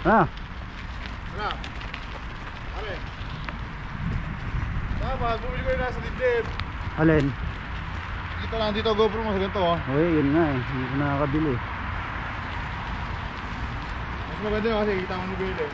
Ha? Ano? Ano? Tama, bumili ko yung nasa dibdib. Alin? Kita lang dito GoPro mo sa ganito oh. Uy, yun nga eh. Hindi ko nakakabili. Mas maganda yun kasi kita mo mobile eh.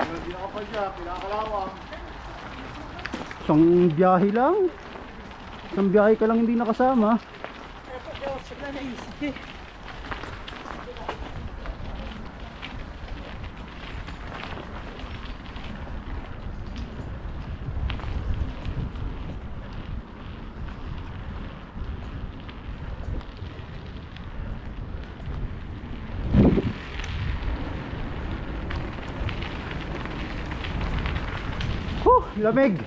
Hindi nakapal siya, pinakalawang. Isang biyahe lang. Isang biyahe ka lang hindi nakasama. Lamig.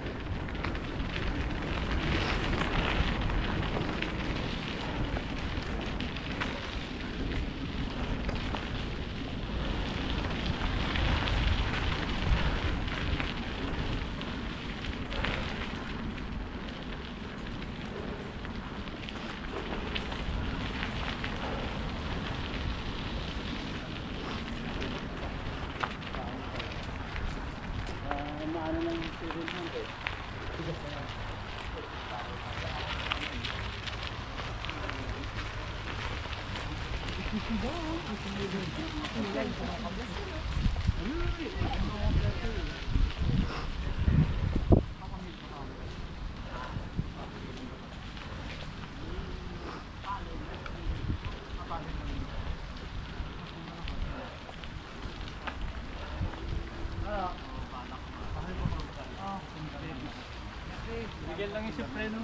Bigyan lang yung siyempre no.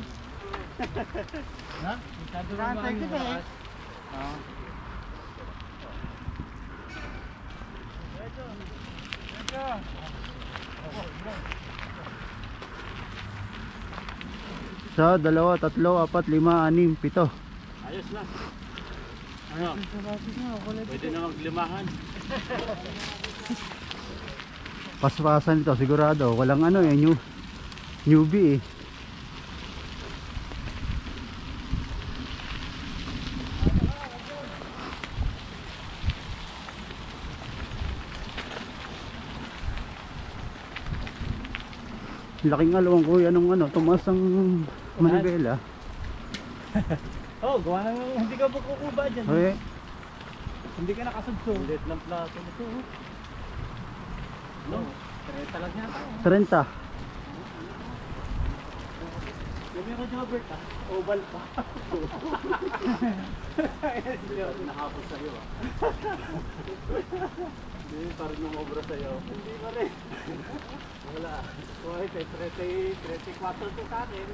Ha? Nakantay kita eh. Sa 2, 3, 4, 5, 6, 7. Ayos na. Ano? Pwede na maglimahan. Paspasan ito sigurado. Walang ano eh, newbie eh. Laking alawang kuya nung ano, tumaas ang manibela. Oh, gawa nang hindi ka bukukuba dyan. Okay. Hindi ka nakasubso. Ulit ng plato nito. No, 30 lang yata. 30. Yung meron si Robert ah, oval pa. Nakapos sa'yo ah. Hindi, parang nung obra sa'yo. Hindi pa rin. Wala. Wait, 34 to sa akin.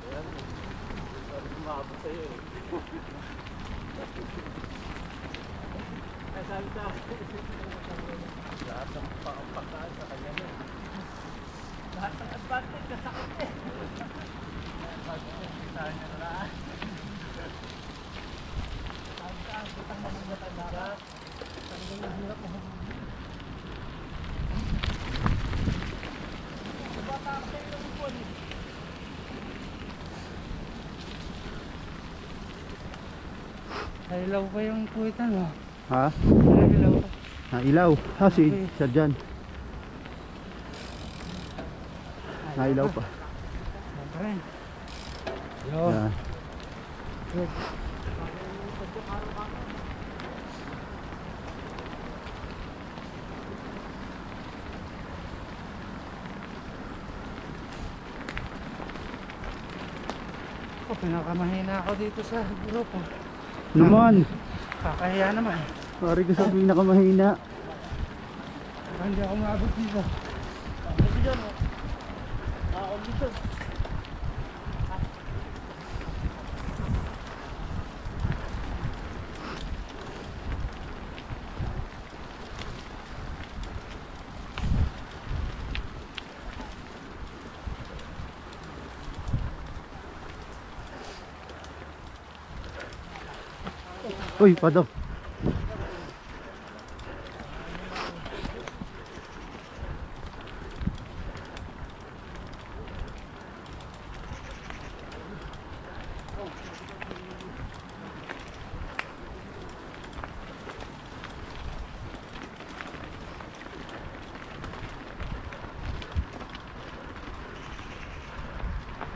Ayan. Parang kumapos sa'yo eh. Ay, sabi sa lahat ng pangpagkaan sa kanya na. Lahat ng advantage na sakit eh. Saan niya na lahat? Sabi ka, ang putang na mga tanda. Sabi ka, yung hirap na bata ka sa'yo ng ipon eh. Nailaw pa yung puwitan mo. Ha? Nailaw pa. Nailaw. Ha, si Sir Jan. Nailaw pa. Siyempre. Yo. Yan. Good. Oh, pinakamahina ako dito sa grupo. Naman. Kakahiya naman. Pari ko sa pinakamahina. Hindi ako maabot dito. Dito dyan oh. Nakakot dito. Uy, pado.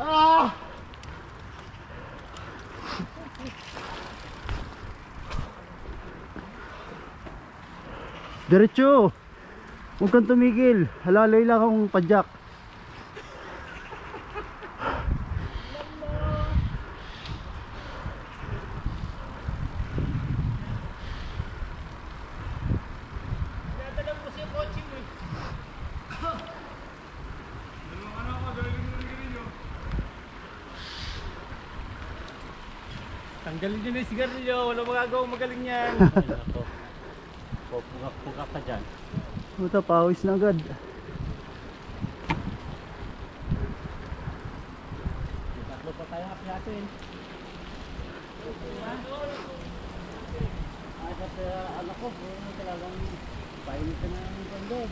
Ah! Diretso. Huwag kang tumigil. Halalay lang akong padyak. Dadala mo siya kotse mo eh. Tanggalin nyo na yung sigarilyo, wala magagawa magaling yan. Ay, nako. Pupugak-pugak ka dyan. Puta, pawis na agad. May tatlo pa tayong apiasin. Ay, kasi anak ko, talagang painit ka na ng kondom.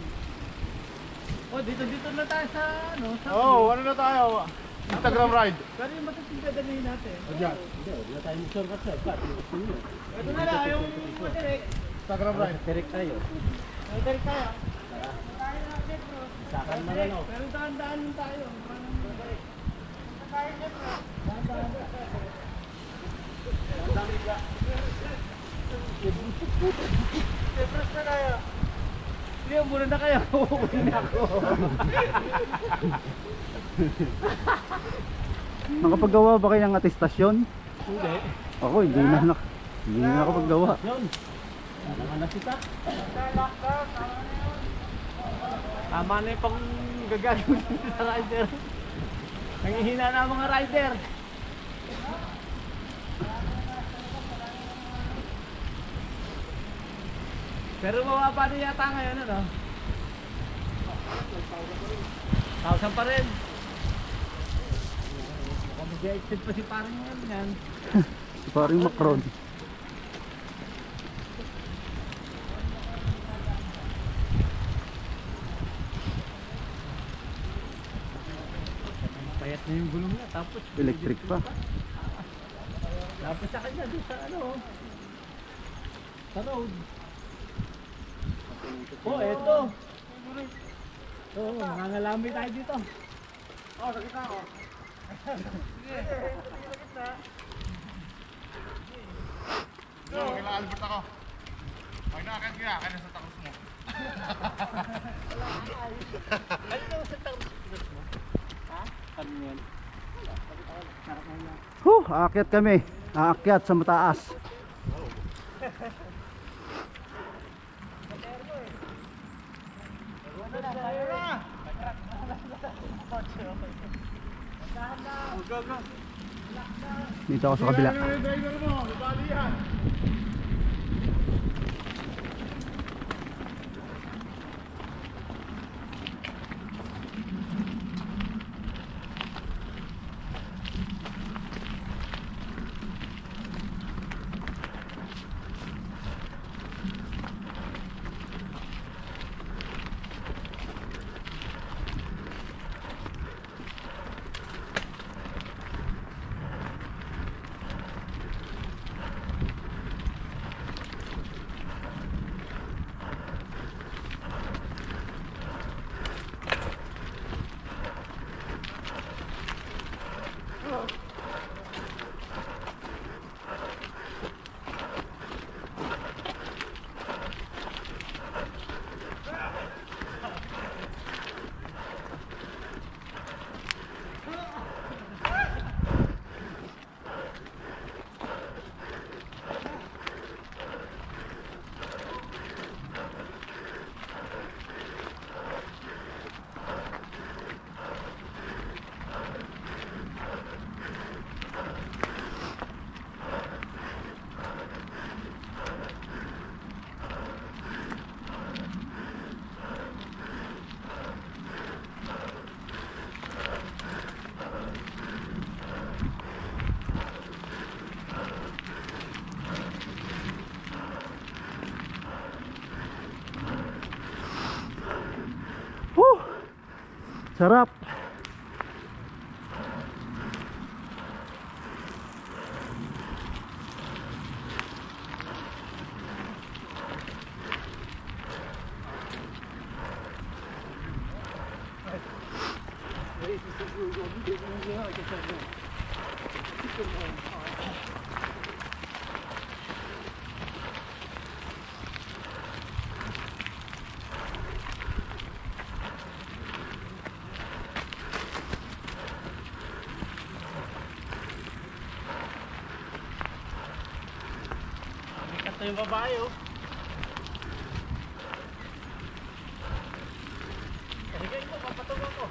Oh, dito na tayo sa ano? Sa Oh, ano na tayo? Instagram ride. pero yung matatigdadalhin natin. Diyan. Hindi, wala tayong shortcut sir. Gusto nyo. Ito na lang, yung matirek. Instagram ride. Matirek tayo. Matirek tayo. Sakan na lang ako. Pero daan-daan tayo. Siyempre na tayo. Hindi, muna na kayo. Uuwi na ako. Nakapaggawa ba kayo ng atestasyon? Hindi. Ako, hindi na nakapaggawa. Yun. Ano ka na kita? Tama na yung pang gagawin dito sa rider. Nangihina na ang mga rider. Pero mababa na yata ngayon, ano? 1,000 pa rin. Mukhang mag-extend pa si parang yan. Parang Macron. Payat na yung gulong niya, tapos Electric pa. tapos sa kanya doon sa ano, sa road. Oh, eto. Oo, nangangalami tayo dito. Oh, nakita ako. No, kailangan Albert ako. Ay, nakakit kaya, kaya nasa takos mo. Ano sa tapos mo? Ha? Ano yan? Aakyat kami. Aakyat sa mataas. Dito ako sa kabila. Kailangan yung driver mo, ibali yan. Sarap. Oui, c'est ce que je fais aujourd'hui, j'ai 11h et 14h. Ito yung babae oh. Sige ko, papatog ako.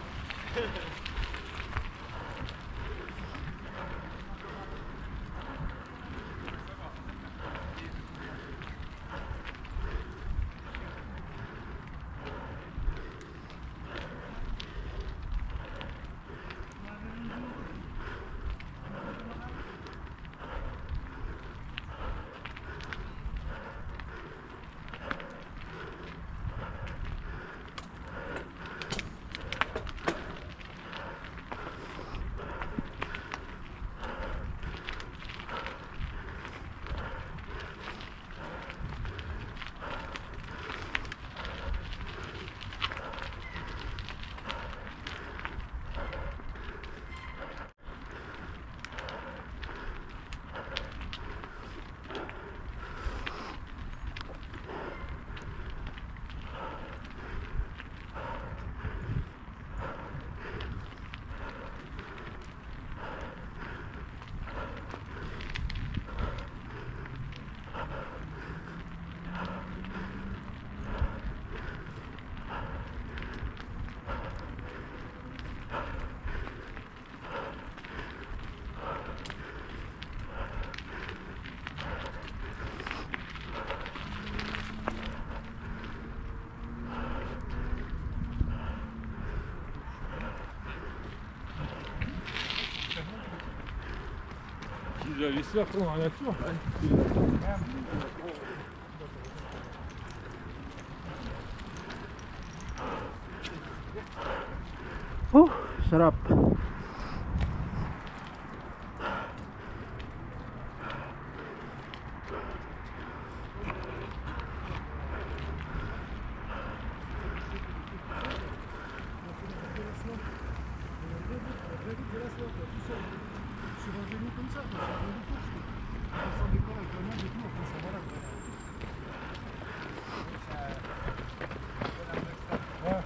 Il a laissé après dans la nature. Sarap. Sur un vélo comme ça, sur un vélo de course. On s'en décore avec la main et tout, enfin ça va là. Ouais.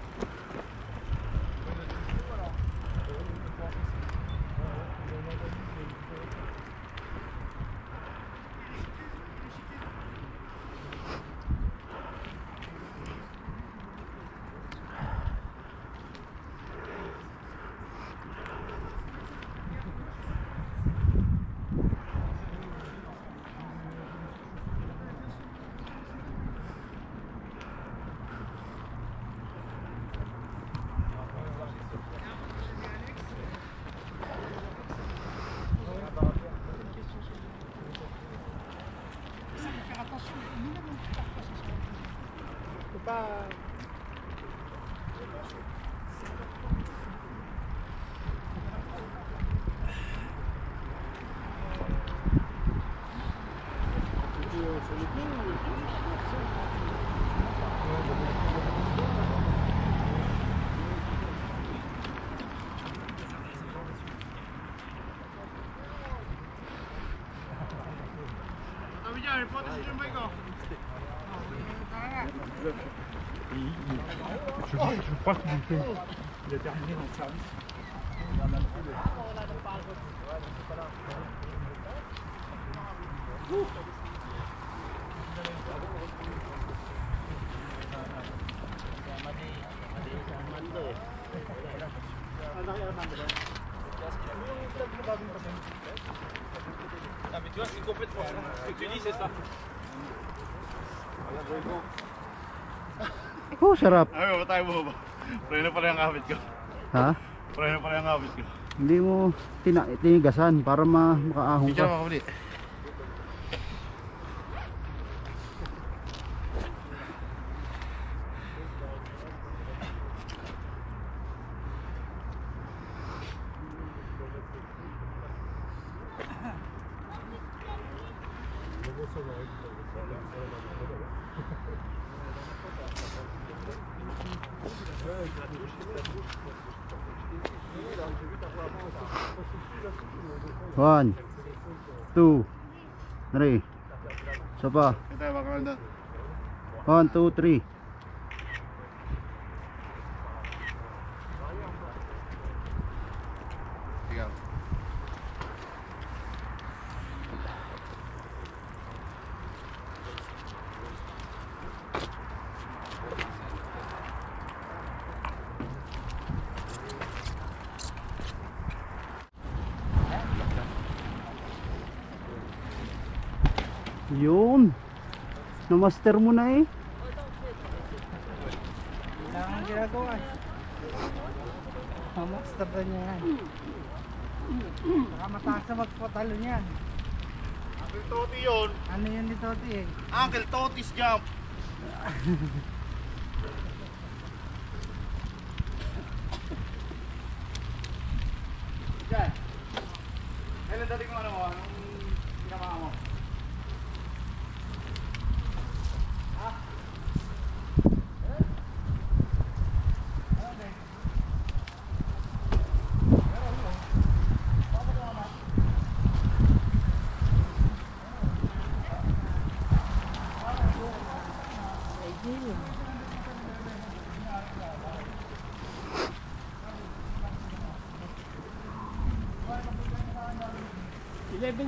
Je crois qu'il a terminé dans le service. Ah mais tu vois c'est complètement ça. Ce que tu dis c'est ça. Sarap. Ay, ba tayo bumaba? Preno pala yung kapit ko. Ha? Preno pala yung kapit ko. Hindi mo tinigasan para makaahon Hindi ka ka. makabali. 1, 2, 3. Isa pa. Ito, baka na. 1, 2, 3. Ikaw. Yun. Na-master mo na eh. Wala kang ginagawa. Master na niya yan. Baka mataas na magpatalo niyan. Uncle Toti yun. Ano yun ni Toti eh? Uncle Toti's jump. Diyan. Kailan dati kung ano mo? Anong pinamaka mo?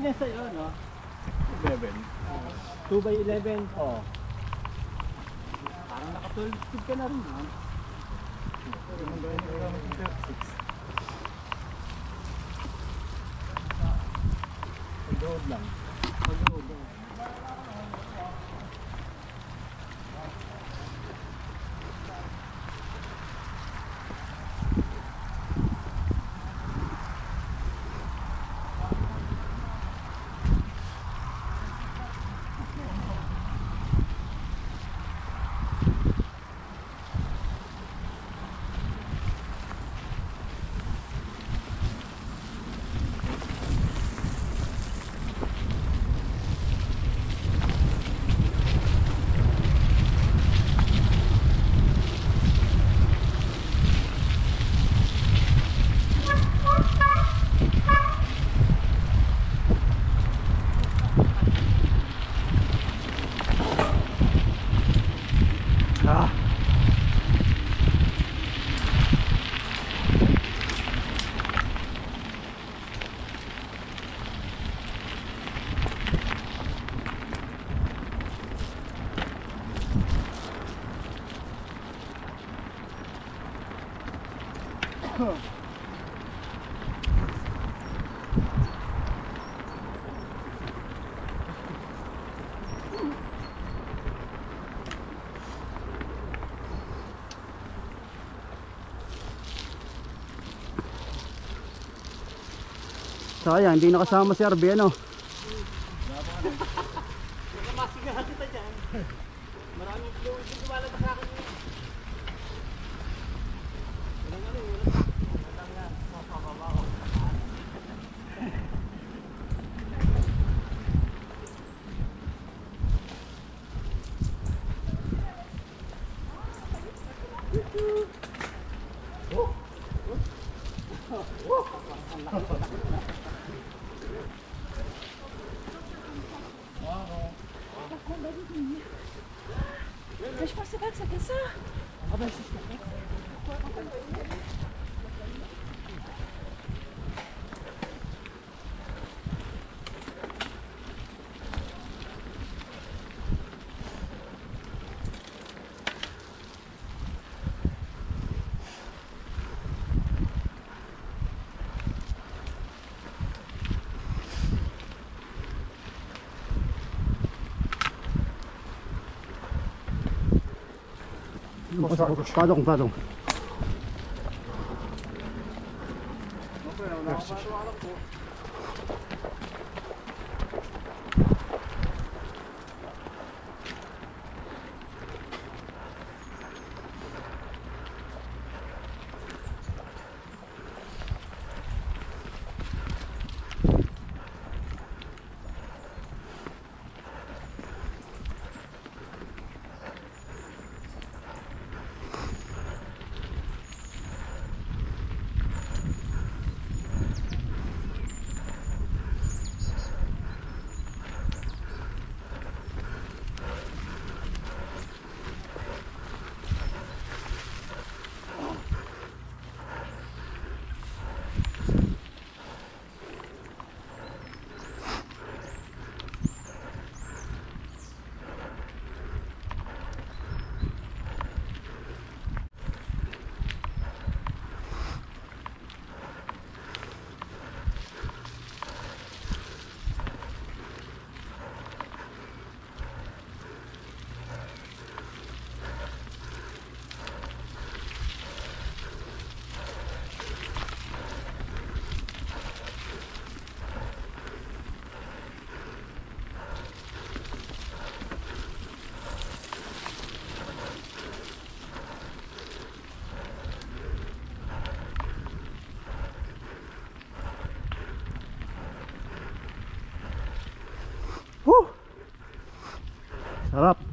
Yan sa'yo, no? 11. 2 by 11. Oh. Parang naka-12 speed ka na rin, no? Pag-load lang. Pag-load lang. Ah. Sayang, hindi nakasama si RB, ano? Masigahan kita dyan. Maraming fluid yung lumalabas sa akin. Je pensais pas que c'était ça. Ah ben, c'est ça. Padong, padong. Sarap.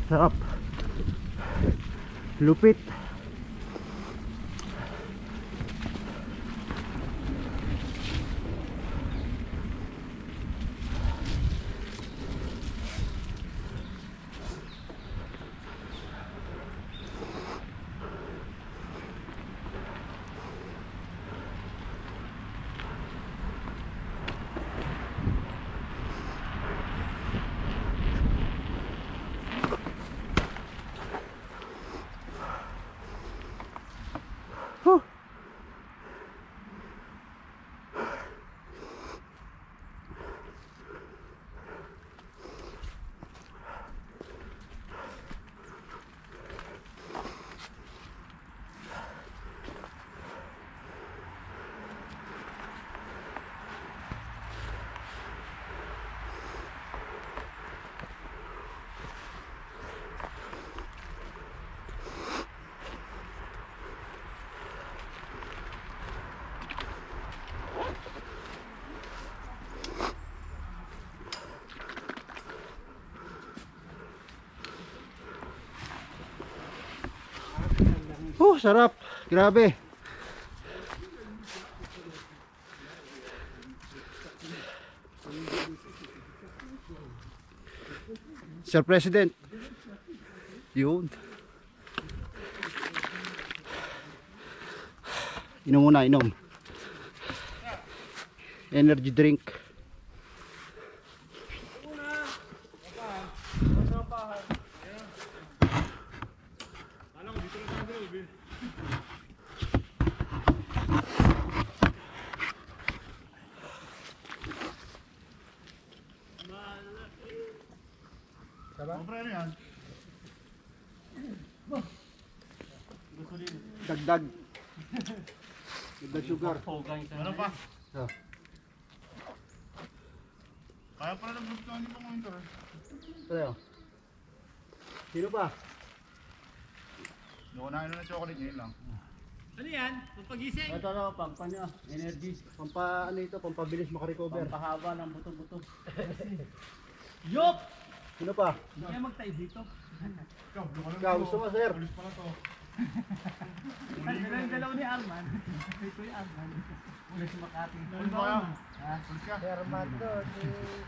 Sarap. Lupit. Huh. Sarap. Grabe. Sir President. Yun. Inom muna, inom. Energy drink. Kompre ano yan? Dagdag. Dagdag sugar. Ano pa? Ah. Kaya pala nag-group ka, hindi pa ngayon to eh. Ano? Sino pa? Yung kunain na ng chocolate ngayon lang. Ano yan? Pampagising? Ito na, pampanya. Energy. Pampa, ano ito, pampabilis makarecover. Pampahaba ng buto-buto. Yup! Sino pa? Hindi kaya magtayo dito. Ikaw, doon ka lang Ikaw, dito. gusto mo, sir? Pulis pala to. Yung dalaw ni Arman. Ito yung Arman. Pulis Makati. Pulis ba kayo? Ha? Pulis ka? Sir Armando.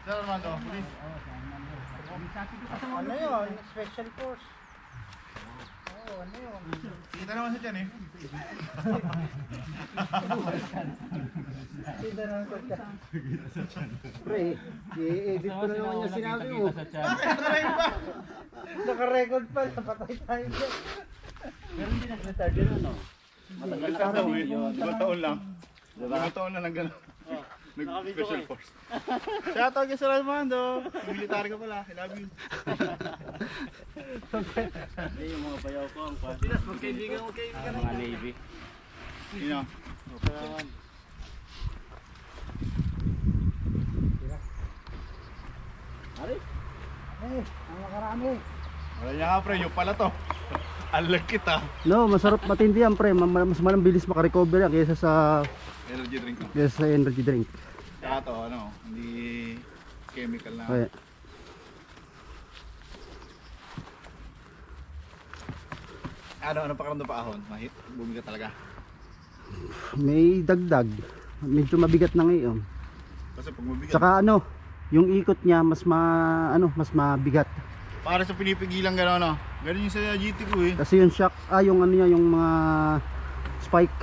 Sir Armando, pulis. Oo, si Armando. Sabi ko kasama Ano yun? Special force. Oo, ano yun? Kita naman sa dyan eh. Kita naman sa chat. Pre, i-edit ko na naman yung sinabi mo. Naka-record pa, napatay tayo. Pero hindi nag-retard yun ano. Matagal na daw eh. 2 taon lang. 2 taon na lang gano'n. Nag-special force. Shoutout kay Sir Armando. Military ka pala. I love you. Hindi, yung mga bayaw ko ang Pinas, magkaibigan mga Navy. Sino? Ari? Ang makarami. Wala niya nga pre, yung pala to. Alag kita. No, masarap matindi yan pre. Mas bilis makarecover yan kaysa sa Energy drink no. energy drink. Saka to, ano, hindi chemical na. Okay. Ano pakiramdam pa ahon? Bumigat talaga. May dagdag. Medyo mabigat na ngayon. Kasi pag mabigat, Tsaka ano, yung ikot niya mas mas mabigat. para sa pinipigilan gano'n, no? Ganun yung sa GT ko eh. Kasi yung shock, yung ano niya, yung mga spike.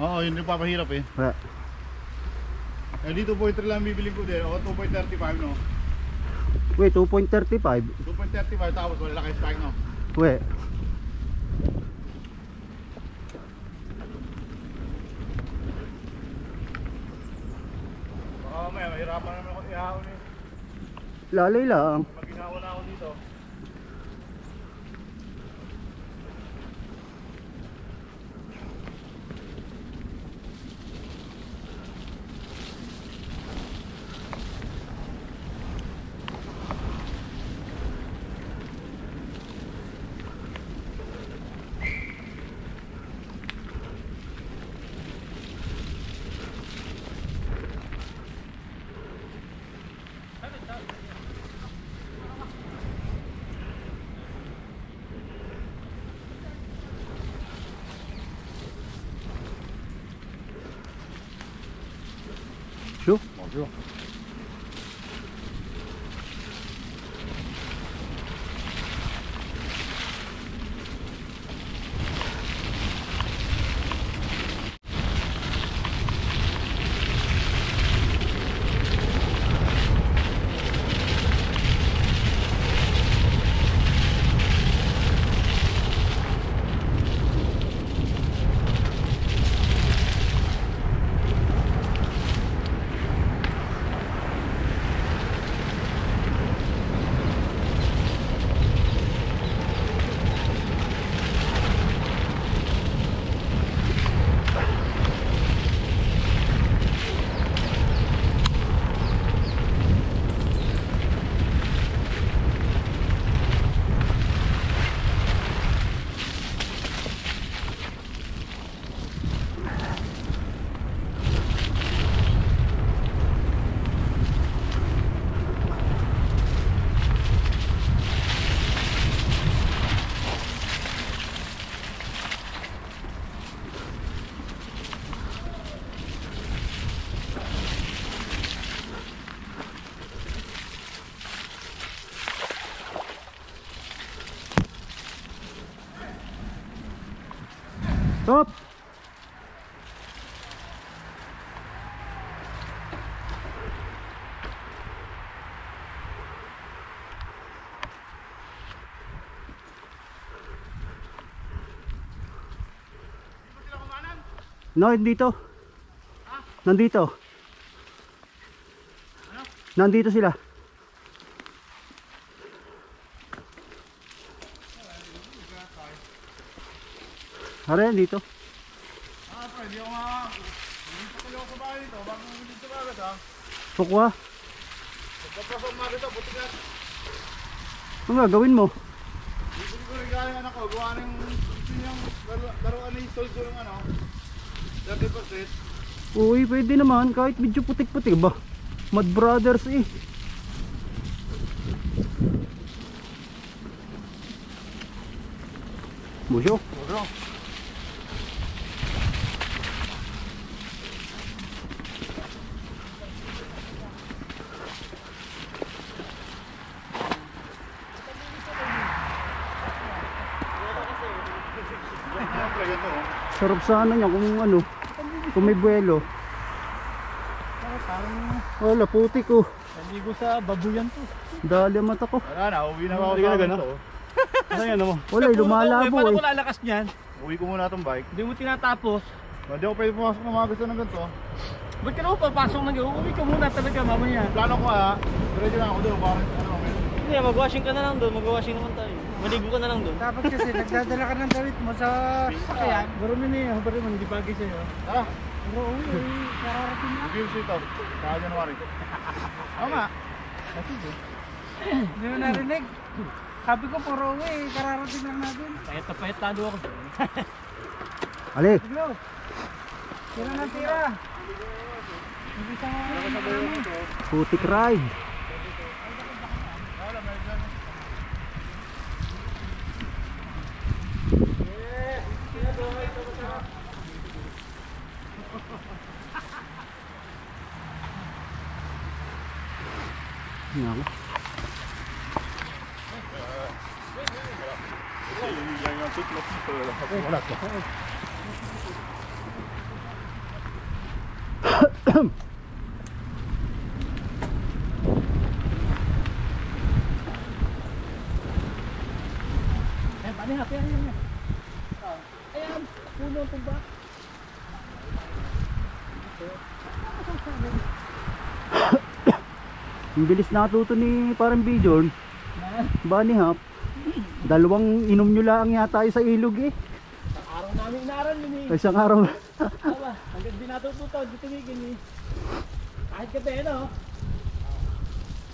Oo, yun yung papahirap eh. Kaya, Eh, dito 2.3 lang bibiling ko din. O, 2.35 no? wait, 2.35. 2.35 tapos wala kayo spike no? Wait. Baka mamaya, mahirapan naman ako ihahon eh. Lalay lang. Pag ginawa na ako dito. Busyo. Stop! No, dito. Nandito. Nandito sila. Are, dito. Pre, di ako nga. Hindi pa tayo sa bahay dito. Bakit mo dito ba agad ha? Pukwa. Pagpapasok mo dito, buti ka. Ano gagawin mo? Hindi ko rin kaya yung anak ko. Gawa na yung laruan na yung soldo ng ano. 30%. Uy, pwede naman. Kahit medyo putik-putik ba? Mad Brothers eh. Busyo. Sarap sana niya kung ano, kung may buwelo. Wala, putik oh. Naligo sa babuyan to. Dali ang mata ko. Wala na, uwi na ako Hindi ka sa na amin gano'n? to. Ano yan mo? Wala, lumalabo Paano eh. ko lalakas niyan? Uwi ko muna itong bike. Hindi mo tinatapos. Hindi ako pwede pumasok ng mga gusto ng ganito. Ba't ka naman papasok ng gano'n? Uwi ka muna talaga mamaya. Plano ko ha, ready lang ako doon. Parang ano ako. Hindi, mag-washing ka na lang doon. Mag-washing naman tayo. Maligo ka na lang doon. Dapat kasi nagdadala ka ng damit mo sa sakyan. Barumi na yun. Barumi, hindi bagay sa'yo. Tara, Pero uwi, kararating na. review ito. Sa January. Oo nga. Hindi mo narinig. Sabi ko puro uwi, kararating lang natin. Payat na payat talo ako. Ali. Siglo. Tira na tira. Hindi sa mga Putik ride. Yan. Wala to. Paano nga? Pero yun nga. Ayan, puno ito ba? Ang bilis natuto ni parang Bjorn. Bunny hop. Dalawang inom nyo lang yata sa ilog eh. Ang araw namin inaral yun eh. Isang araw. Tama, hanggang di natututo, di tumigil eh. Kahit gabi, ano?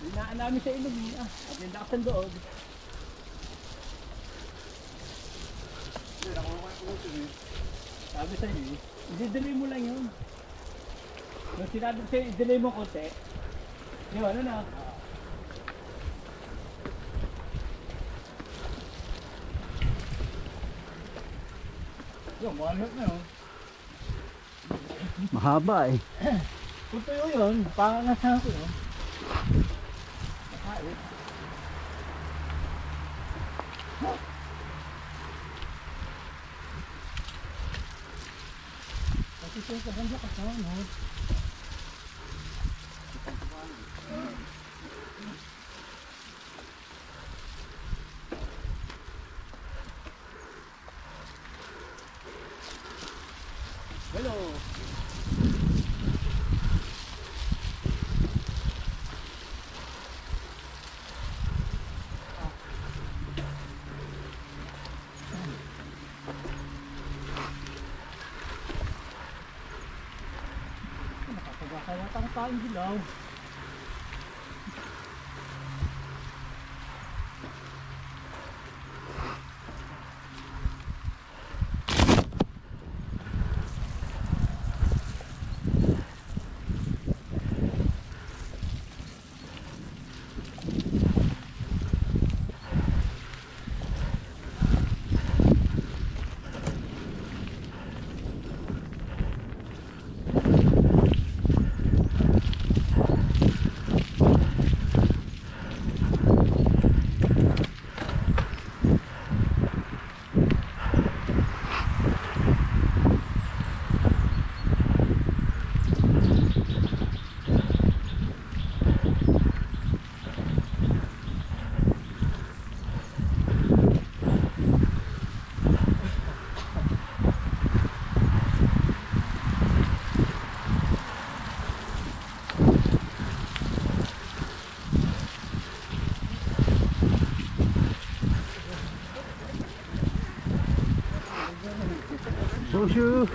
Hinaan namin sa ilog eh. At yung lakas ng doon. Sabi sa'yo eh, i-delay mo lang yun. Nung sinabi ko sa'yo, i-delay mo konti. Yun, ano na? Yung, 1 minute na yun. Mahaba eh. Kung tuyo yun, pangasahan ko yun. Kasi siya sa ganda kasama, no? Kaya tang dilaw. Bonjour.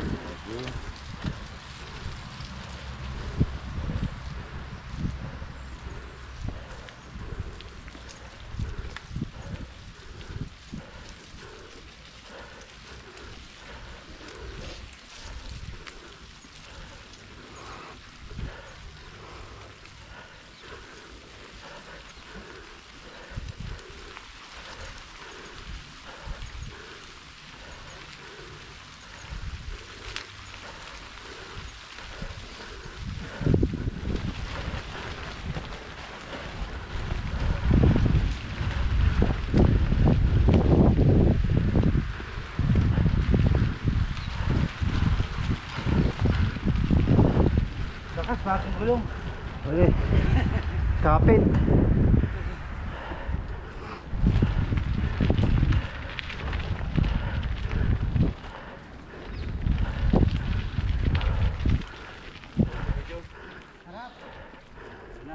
Lakas, bakit gulong? Okay. Kapit.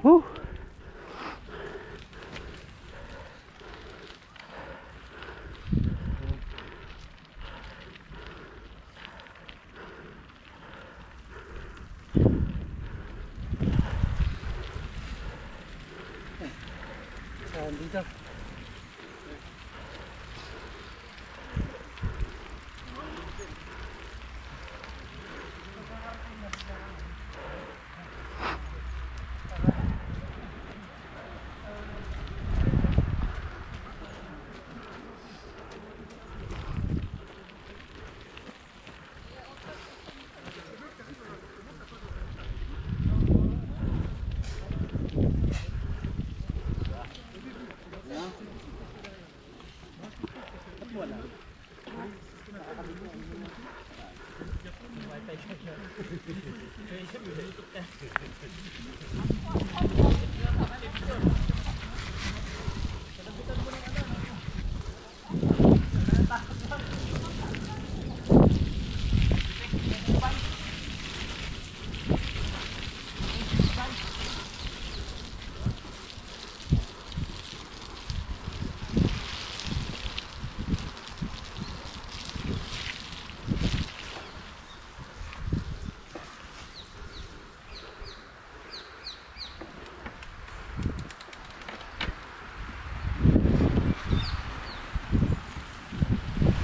Woo! Dito.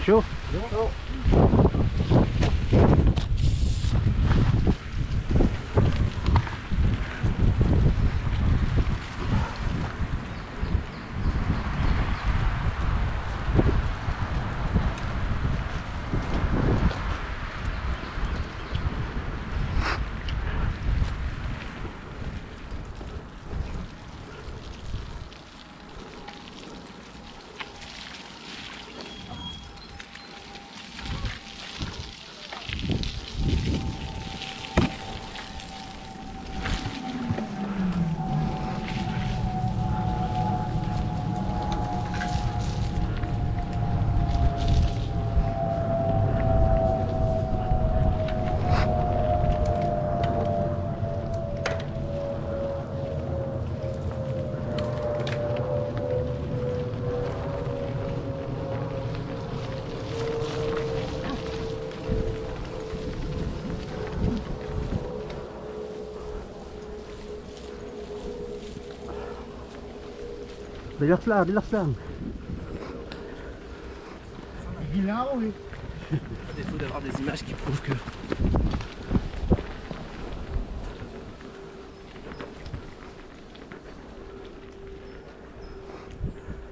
Sure. Relax lang, relax lang. Gigil na ako eh. Il faut d'avoir des images qui prouvent que...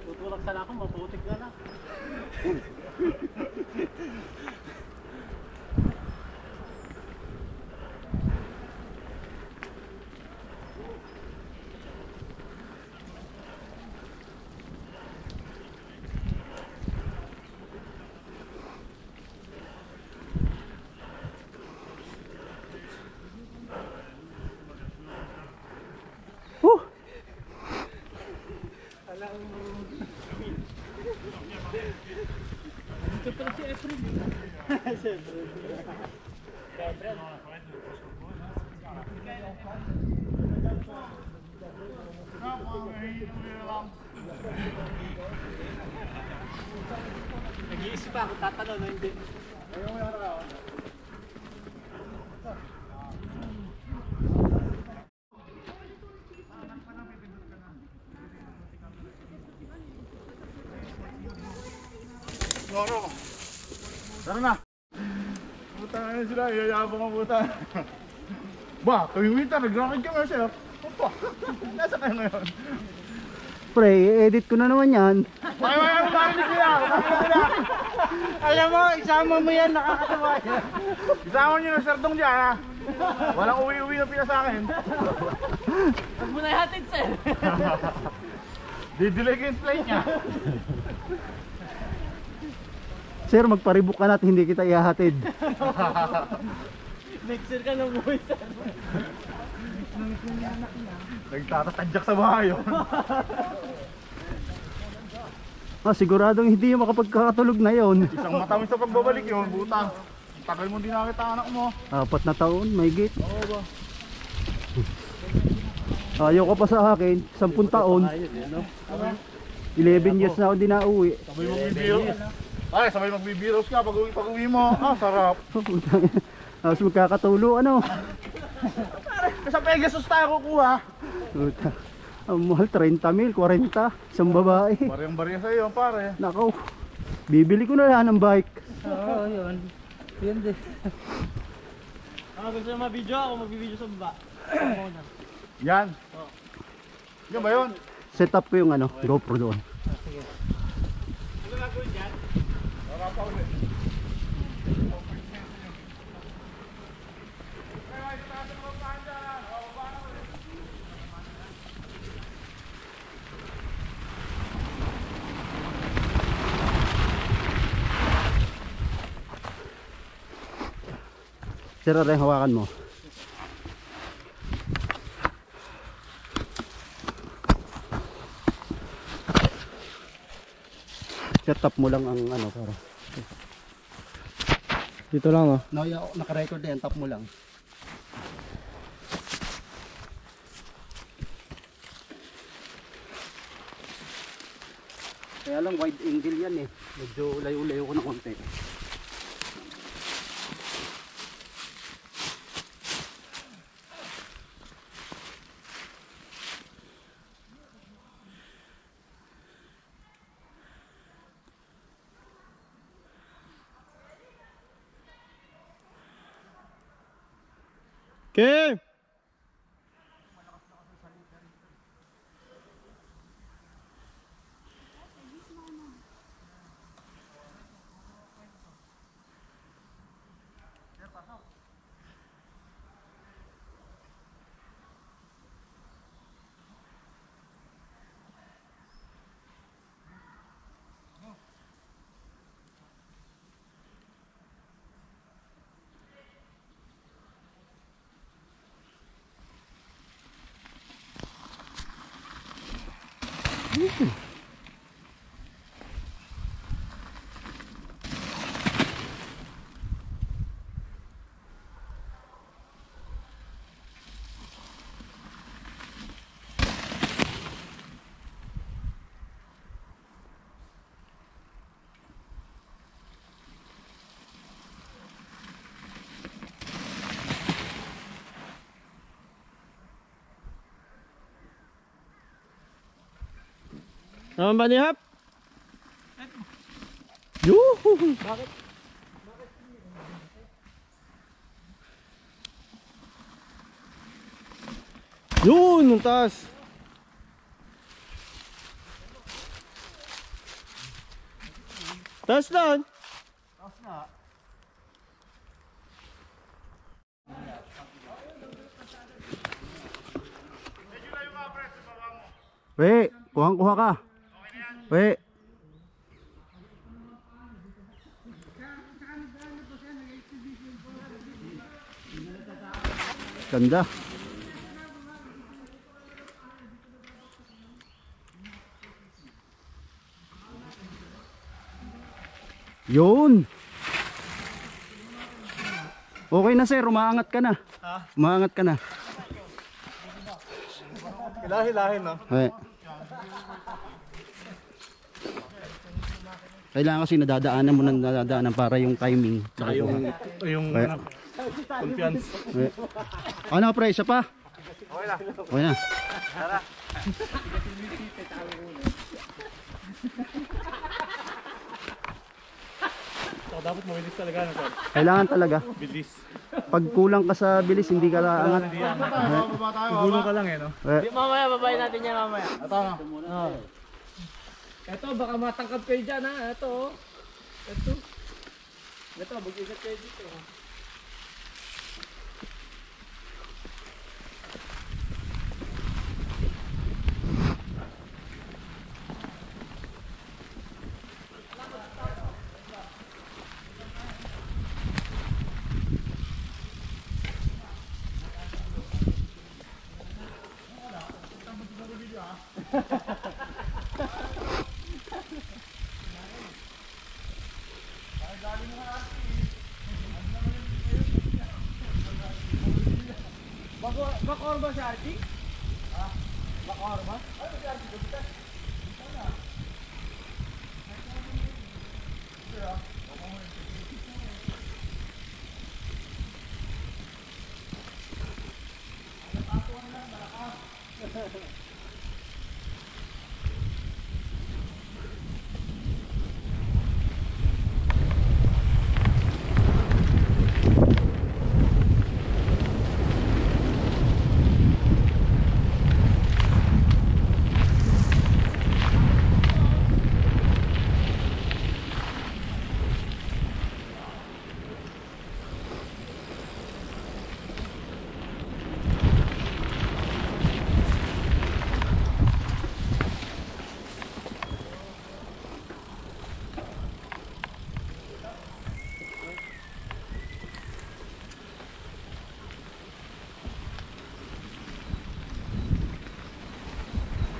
Tutulak sana ako, maputik na lang. Woo! Nag-iisip pa ako, tatanong na hindi. Noro. Tara na. Puta na sila, yayabang ang puta. Ba, tuwing winter, nag-rocket kami sir. Opa, nasa kayo ngayon? Pre, edit ko na naman yan. May marinig nila, marinig nila. Alam mo, isama mo yan, nakakatawa yan. Isama nyo na sir dong dyan ha. Walang uwi-uwi na pila sa akin. Huwag mo na ihatid, sir. Didelay ko yung flight niya. Sir, magparibok ka na at hindi kita ihahatid. Next year ka na buhay sa... Nagtatatadyak sa bahay yun. Siguradong hindi yung makapagkakatulog na yon. Isang matamis sa pagbabalik yun, buta. Tagal mo din nakita anak mo. 4 na taon, may gate. Oo ba? Ayaw ka pa sa akin, 10 taon. 11 years na ako di nauwi. Sabay magbibiro. Ay, sabay magbibiros ka pag-uwi mo. Sarap. Tapos magkakatulo, ano? Sa Pegasus tayo kukuha. Puta. Ang mahal, 30 mil, 40. Isang babae. Bariyang-bariya sa iyo, pare. Nakaw. Bibili ko na lang ng bike. Oo, yun. Yun din. Gusto mo ma-video ako, mag-video sa baba. Yan. Yan ba yun? Set up ko yung ano, GoPro doon. Ano gagawin dyan? Wala pa ulit. Sir, rin hawakan mo. Set up mo lang ang ano para. Dito lang, oh. No, naka-record na yan, tap mo lang. Kaya lang wide angle yan eh. Medyo layo-layo ko na konti. Okay. Naman ba ni Hap? Yuhu! Yun, yung taas. Taas lang. We, kuhang-kuha ka. We. Ganda. Yun. Okay na sir, umaangat ka na. Umaangat ka na. Hilahin no? Okay. Kailangan kasi nadadaanan mo ng nadadaanan para yung timing. Tsaka Yung Okay. confiance. Okay. Ano pre, isa pa? Okay na. Okay na. So, dapat mabilis talaga na to. Kailangan talaga. Bilis. Pag kulang ka sa bilis, hindi ka aangat. Bababa tayo. Gulong ka lang no? Okay. Mamaya, babayin natin yan mamaya. Ito na. Ito, baka matangkap kayo dyan ha. Ito, oh. Ito. Ito, mag-igat kayo dito. Bakor ba si Archie? Ha? Bakor ba? Ano si Archie? Dito? Dito na.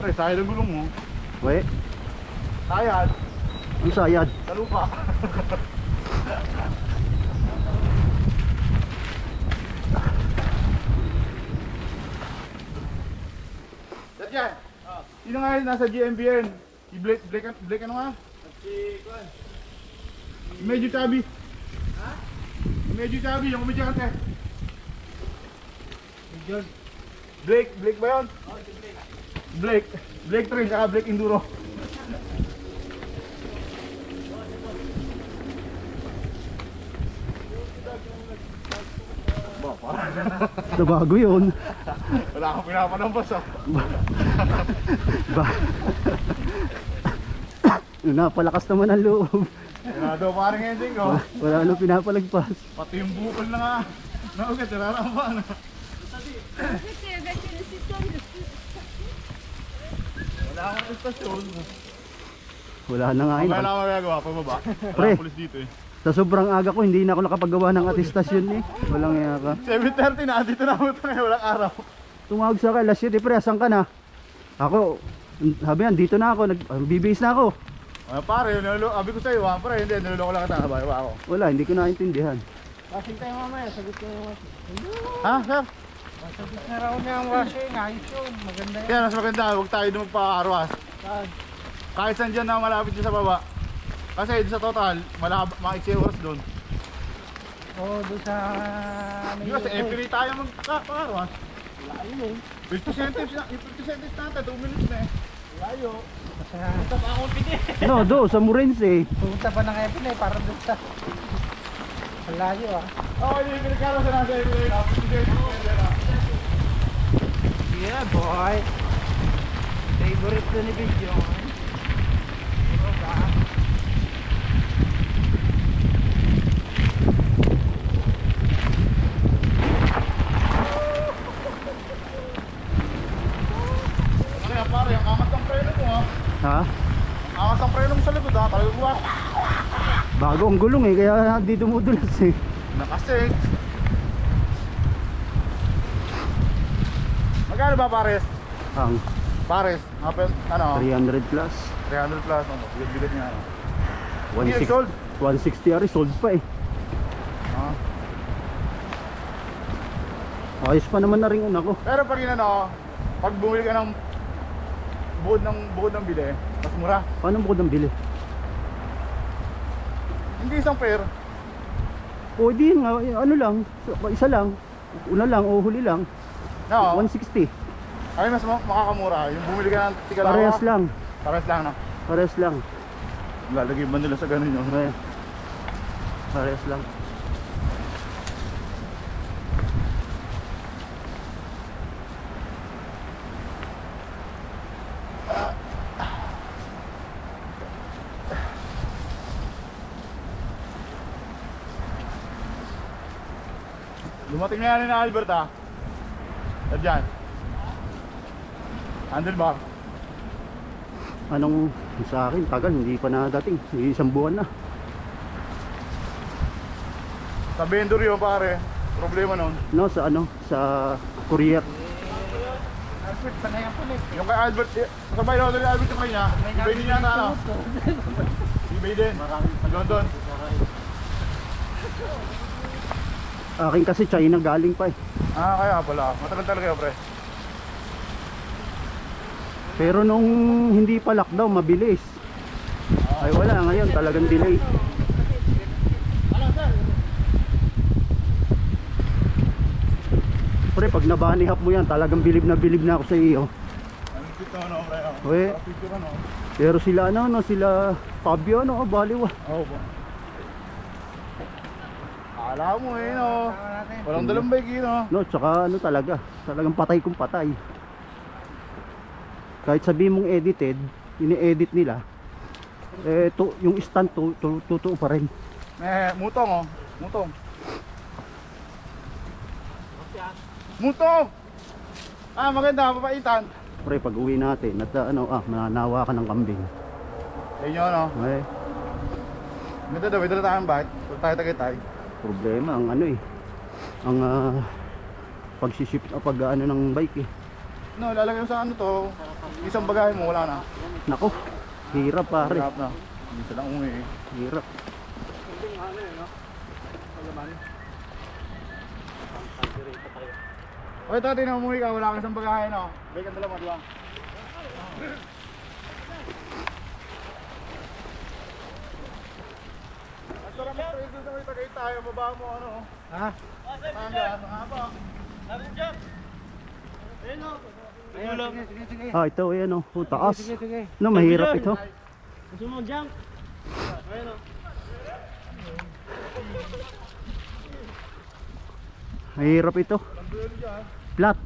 Ay, sayad ang gulong mo. We. Sayad. Ang sayad. Sa lupa. Dad yan. Sino nga yun nasa GMBN? Si Blake ano nga? Si Kwan. Medyo chubby. Ha? Medyo chubby, yung kumidyante. Blake ba yun? Oh, si Blake. Blake Train, saka Blake Enduro. Nabago yun. Wala akong pinapanambas ah. Ba. Napalakas naman ang loob. Wala daw parang ending ko. Wala nang pinapalagpas. Pati yung bukol na nga. Naugat, nararampan. Wala akong istasyon. Wala na nga yun. Kaya lang ako magagawa, pababa. Pre. Wala pulis dito eh. Sa sobrang aga ko, hindi na ako nakapagawa ng atestasyon eh. Walang iya ka. 7:30 na, dito na ako ngayon, walang araw. Tumawag sa akin, last year, pre, asan ka na? Ako, sabi yan, dito na ako, bibihis na ako. Pare, sabi ko sa'yo, pare, hindi, niloloko lang kita, sabay ako. Wala, hindi ko naintindihan. Passing tayo mamaya, sagot ko yung Ha, sir? sagot na raw niya ang washing, ayos yun, maganda yun. Kaya mas maganda, huwag tayo doon magpa-arwas. Saan? Kahit saan dyan na malapit dyan sa baba. Kasi sa total, mga 6 oras doon. Oo, doon sa... Di ba sa FPA tayo magpa-arwas? Layo. 50 centimes na, yung 50 centimes natin, 2 minutes na eh. Layo. Ito pa akong pili. No, do, sa Morense. Pumunta pa ng Evan eh, para doon sa... Malayo ah. Oo, hindi pinagkaro sa nasa ito. Yeah boy. Favorite ko ni video. Kaya pare, ang angat ng preno mo ha. Ha? Ang angat ng preno mo sa likod ha. Talagang buwan. Bago ang gulong eh, kaya di dumudulas eh. Nakasig. Magkano ba pares? Ang Pares, ano? 300 plus. 300 plus, ano? Bigat niya. 160, sold. 160 ari, sold pa eh. Ah. Ayos pa naman na rin una ko. Pero pag yun ano, pag bumili ka ng buod ng bili, mas mura. Paano mo ko nang bili? Hindi isang pair. O di nga, ano lang, isa lang. Una lang o huli lang. No, 160. ay mas makakamura. Yung bumili ka ng tigalawa. Parehas lang. Parehas lang, no? Parehas lang. Lalagay ba nila sa ganun yun? Parehas lang. Dumating na yan ni Albert ha. At dyan. Handlebar. Anong sa akin, tagal, hindi pa nadating. Isang buwan na. Sa vendor yun pare. Problema nun. No, sa ano, sa courier. Albert, panayan ko ulit. Yung kay Albert, sabay na ni Albert yung kanya. Ibay din yata ano. Ibay din. Sa London. Akin kasi China galing pa eh. Ah, kaya pala. Matagal talaga yun, pre. Pero nung hindi pa lockdown, mabilis. Ay wala, ngayon talagang delay. Pre, pag nabanihap mo yan, talagang bilib na ako sa iyo. Ang cute na ano, pre. We, Picture ano. pero sila ano, sila Fabio, ano, baliw ah. Oo po. Akala mo eh, no. Walang dalang bike, no. No, tsaka ano talaga, talagang patay kung patay. Kahit sabi mong edited, ini-edit nila, eh, yung stand totoo pa rin. Mutong, oh. Mutong. Mutong! Ah, maganda, papaitan. Pre, pag uwi natin, at mananawa ka ng kambing. Ayun yun, no. Eh, Ganda daw, may dala tayong bike. Kung tayo tagaytay. problema ang ano eh, ang pagsiship pag ano ng bike eh. No, lalagay mo sa ano to. Isang bagay mo, wala na. Nako, hirap pare. Hirap na. Hindi sila umuwi eh. Hirap. Okay, tati na umuwi ka, wala kang isang bagay, no. Bike ang dala mo, di ba? At tara mo, ito sa may tagay tayo, baba mo ano. Ha? Tanga, mga pa. Ayun, sige, sige. Ah, ito ayan oh, taas. Sige, sige. No, mahirap ito. Gusto mo jump? Ayun o. Mahirap ito. Flat.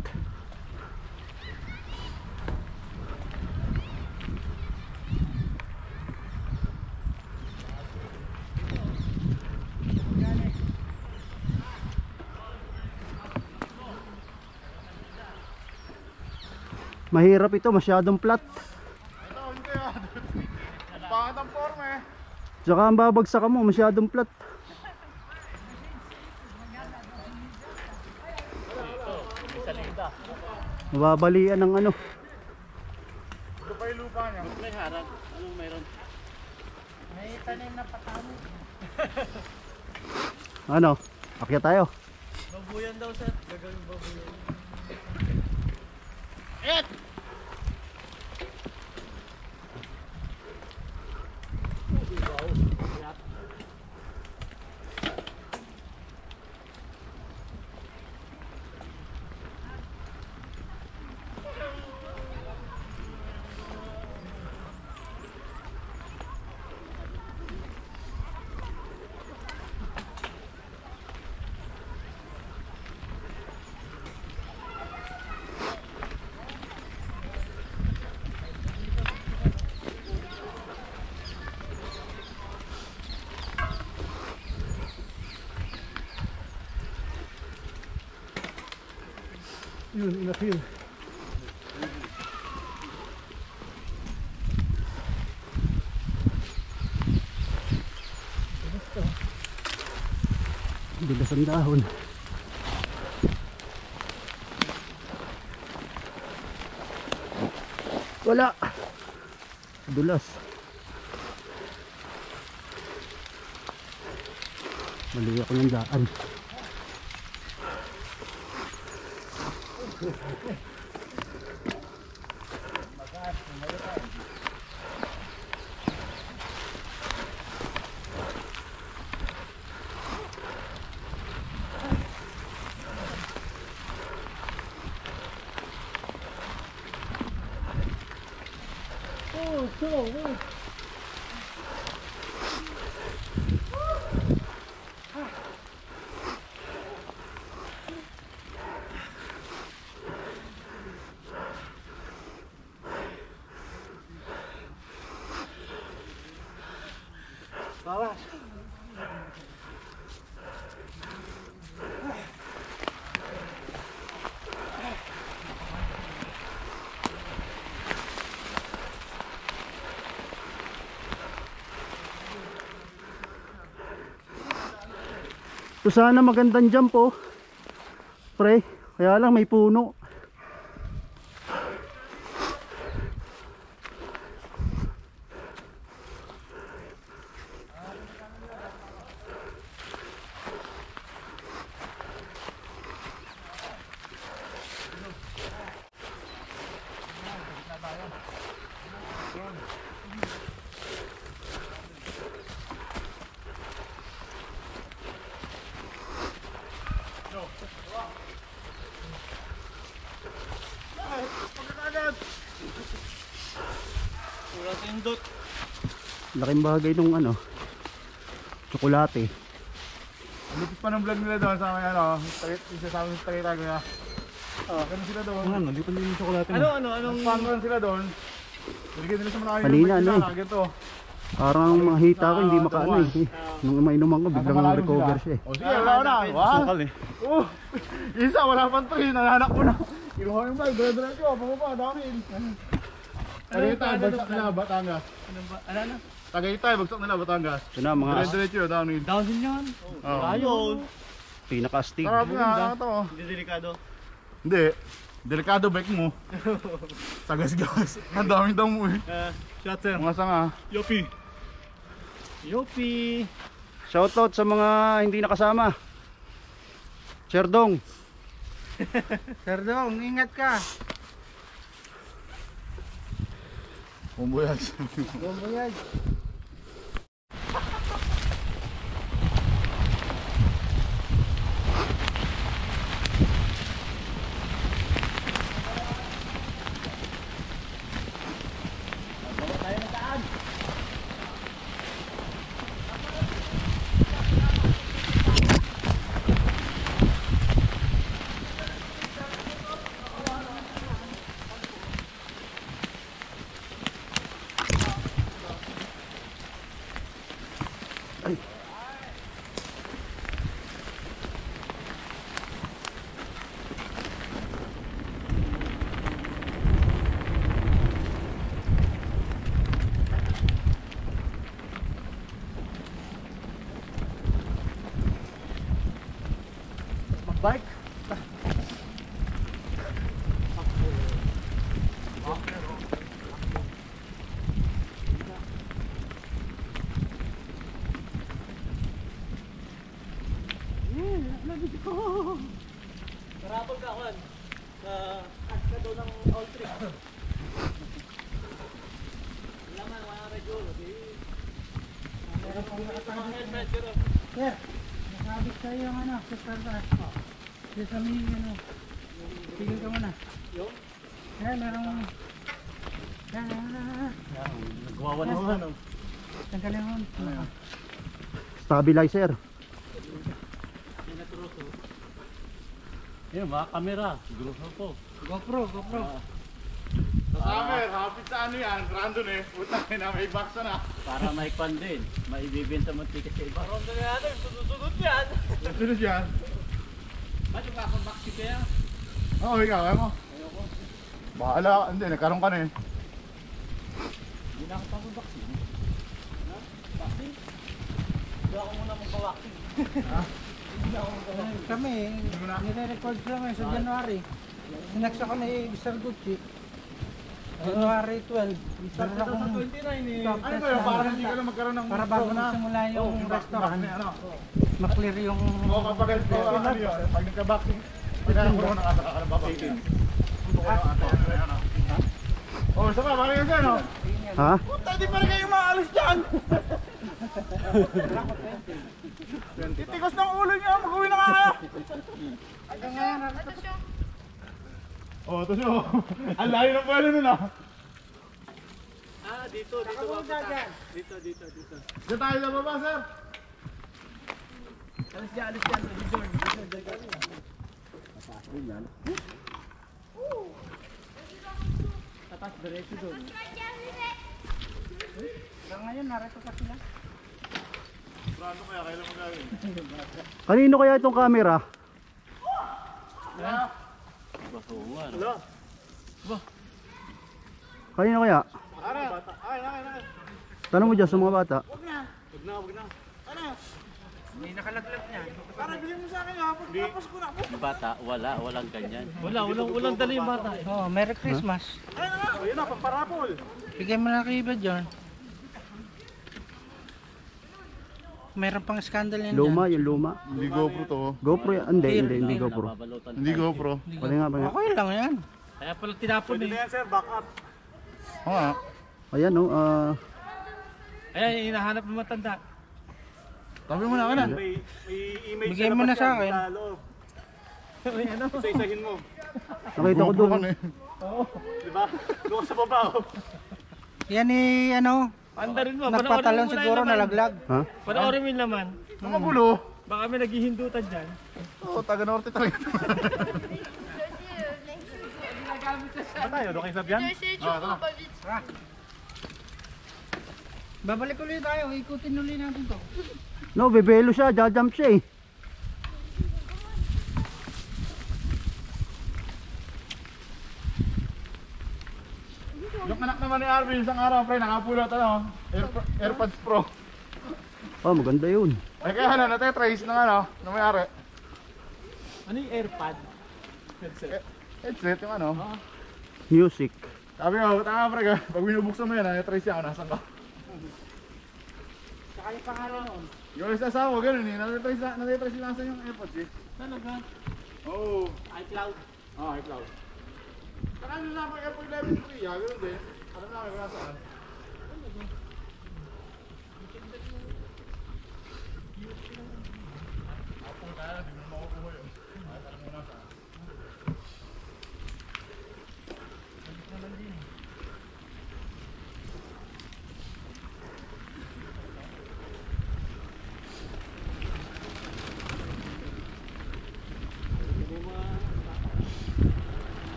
Mahirap ito, masyadong flat. Ito, hindi ah. Pangat ang form eh. Tsaka ang babagsak mo, masyadong flat. Mababalian ng ano. Ito pa yung lupa niya. May harap. Anong mayroon? May tanim na patamo. Ano? Akyat tayo. Babuyan daw sir. Gagawin babuyan. Yun, inapil. Bilas ang dahon. Wala. Dulas. Mali ako ng daan. Bawas. Ito sana magandang jump oh. Pre, kaya lang may puno. Kurang tindot. Laking bagay nung ano, tsokolate. Lupit pa ng vlog nila doon sa may ano, isa sa amin sa Tagaytay na. Ganun sila doon. Ano, di pa din yung tsokolate. Anong Fan run sila doon. Nilagyan nila sa mga Kanina, ano eh. Ganito. Parang mga hita ko hindi makaano eh. Nung mainuman ko biglang recover siya eh. O sige, wala na. Sukal eh. Isa, wala pang 3. Nananak ko na. Kinuha yung bag. Dala-dala ko. Bumaba, dami. Tagaytay, bagsak nila, Batangas. Ano na? Tagaytay, bagsak nila, Batangas. Ito na mga Dala-dala dami. Down din yan. Ayun. pinaka-astig. Sarap nga, ito. Hindi delikado. Hindi. Delikado bike mo. Sagas-gas. Ang daming damo eh. Shot sir. Mga sanga. Yopi. Yopi. Shoutout sa mga hindi nakasama. Cherdong. Serdong, ingat ka. Bumbuyag. Bumbuyag. Bike. Karapol ka, Juan. Cut ka doon ng all trick. Laman, wala ka radyo. Sir, nakabit sa'yo yung ano, sa starter. Sa samin ano. Tigil ka muna. Yung? Yan, merong... Yan, Nagwawan naman. tanggalin mo. Stabilizer. Yan, mga kamera. Grupo po. GoPro. Sa summer, hapit sa ano yan. Random eh. Puta na, may box na. Para may pan din. Maibibenta mo ticket sa iba. Rondo na natin, sunod-sunod yan. Sunod yan. Ba't yung kakabak si Kaya? Oo, ikaw, ayaw mo. Bahala ka, hindi, nagkaroon ka na eh. Hindi na ako papabaksin. Ha? Baksin? Hindi ako muna magpabaksin. Hindi ako magpabaksin. Kami, nire-record ko naman sa January. Sinex ako ni Mr. Gucci. January 12. Meron akong 29 eh. top Ano test ba yun? Para na- hindi ka na magkaroon ng para bago corona. magsimula yung restaurant, Ano? maklear yung... Oo, kapag ano yun, pag nagka-vaccine, pagka-corona ka, saka ka ng babaksin. Oh, saka, parang yun dyan, oh. Ha? Puta, di pa rin kayo maalis dyan! Titikos ng ulo niya, mag-uwi na nga kaya! Hanggang ngayon, Oh, ito siya, oh. Ang layo ng pwede nun, ah. Ah, dito mapunta. Dito. Diyan tayo sa baba, sir. Alis dyan. Dyan. Tatas, diretso doon. hanggang ngayon, narito pa sila. Prano kaya, kailan mo gawin? Kanino kaya itong camera? Kanino kaya? Tanong mo dyan sa mga bata. Huwag na. Ano? May nakalaglag niya. Para bilhin mo sa akin, ha? Tapos ko na. Bata, walang ganyan. Walang dala yung bata eh. Oh, Merry Christmas. Ayun na nga. Ayun na, pamparapol. Bigyan mo na kay Iba John. Meron pang scandal yan Luma, yung luma. Hindi GoPro to. GoPro yan. Hindi GoPro. Nababalutan Hindi GoPro. Pwede nga. Okay lang yan. Kaya pala tinapon eh. yan, sir. Back up. Oo nga. Ayan o. Ayan, hinahanap ng matanda. Tabi mo na ka na. Bigyan mo na sa akin. May ano? Isa-isahin mo. Nakita ko doon. Diba? Doon sa baba, oh. Yan ano, Anda rin mo. nagpatalon siguro, nalaglag. Ha? Panoorin mo yung laman. Ang magulo. Baka may naghihindutan dyan. Oo, taga-norte talaga. Ba tayo? Doon kayo sabihan? Babalik ulit tayo, ikutin ulit natin to. No, bebelo siya. Jajump siya eh. Yung anak naman ni Arvin, isang araw, pre, nakapulot, ano? AirPods Pro. Oh, maganda yun. Ay, kaya ano, natetrace ng ano, na may-ari. Ano yung AirPod? Headset. Headset, yung ano. Music. Sabi ko, tama pre, pag binubuksan mo yan, natetrace yan, nasan ka? Saka yung pangalan noon. Yung isa asawa, ganun eh, natetrace lang sa yung AirPods eh. Talaga? Oo. iCloud. Ah, iCloud. Saka ano na ako, AirPod 11 Pro, ganun din. Alam na kami kung nasaan.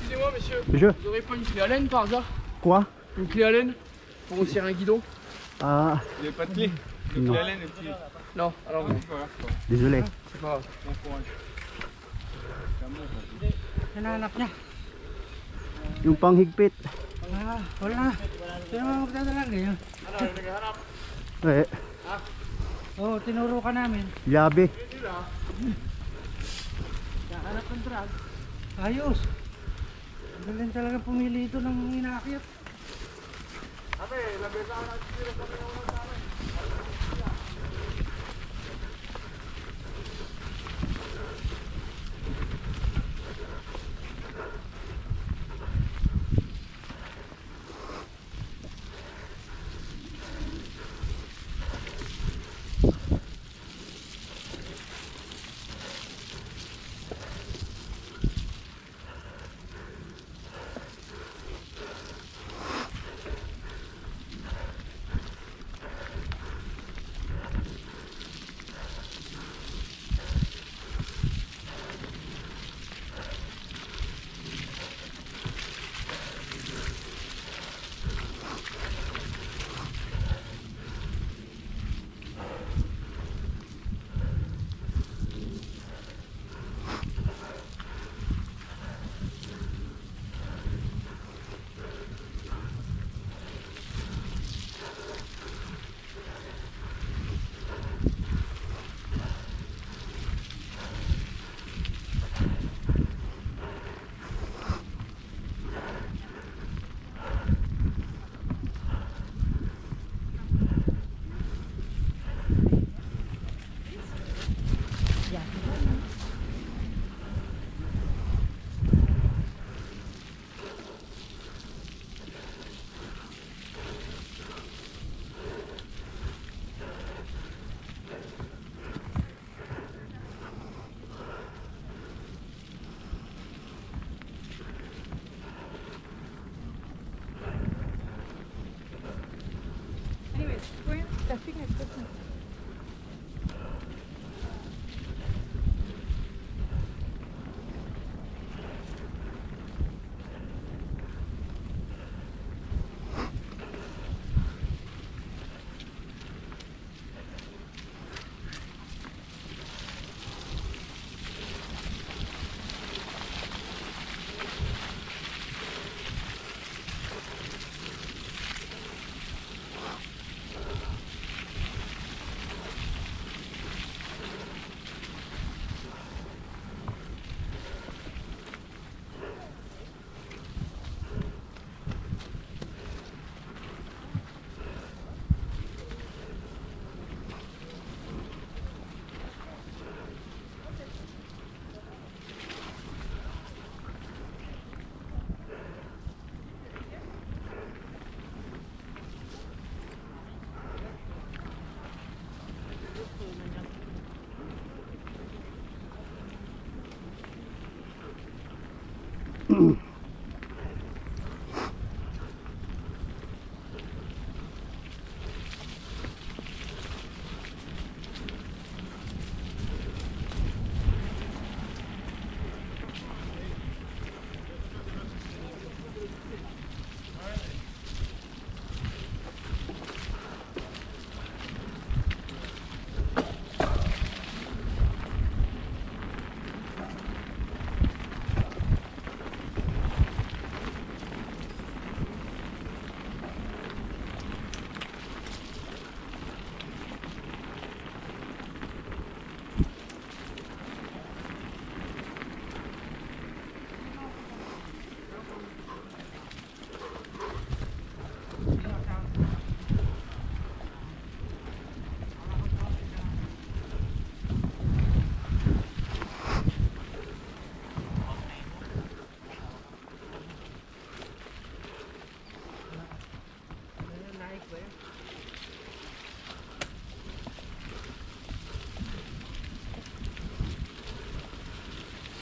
Excusez-moi monsieur, Monsieur, vous aurez pas une clé Allen par hasard? quoi? Une clé Allen pour aussi un guidon? Ah, Vous n'avez pas de clé? non. Allen et puis... Non, alors Désolé. c'est pas grave. Bon courage. Hinahanap niya. Yung panghigpit. Ah, wala na. Sino mga magdadala ngayon? Ano, yung naghahanap? Eh, Oo, tinuro ka namin. labi. Kahanap ng drug. Ayos. Galing talaga pumili ito ng inaakyat. Ate, labesa ka natin sila sa mga sa amin.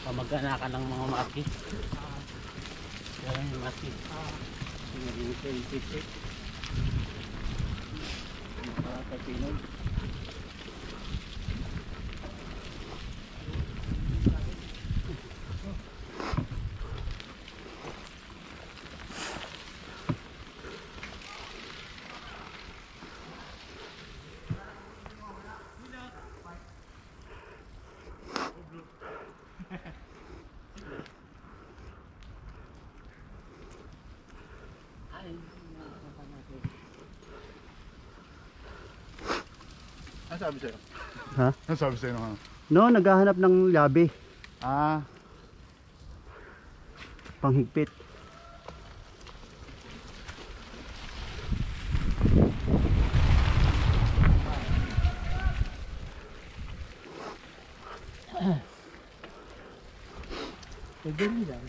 Pamag-anakan ng mga maki. Yan yung maki. Yung scientific. Para sa Pinoy. Ano sabi sa'yo? Ha? Ano sabi sa'yo nung ano? No, naghahanap ng labi. Ah, Panghigpit. Pwede lang.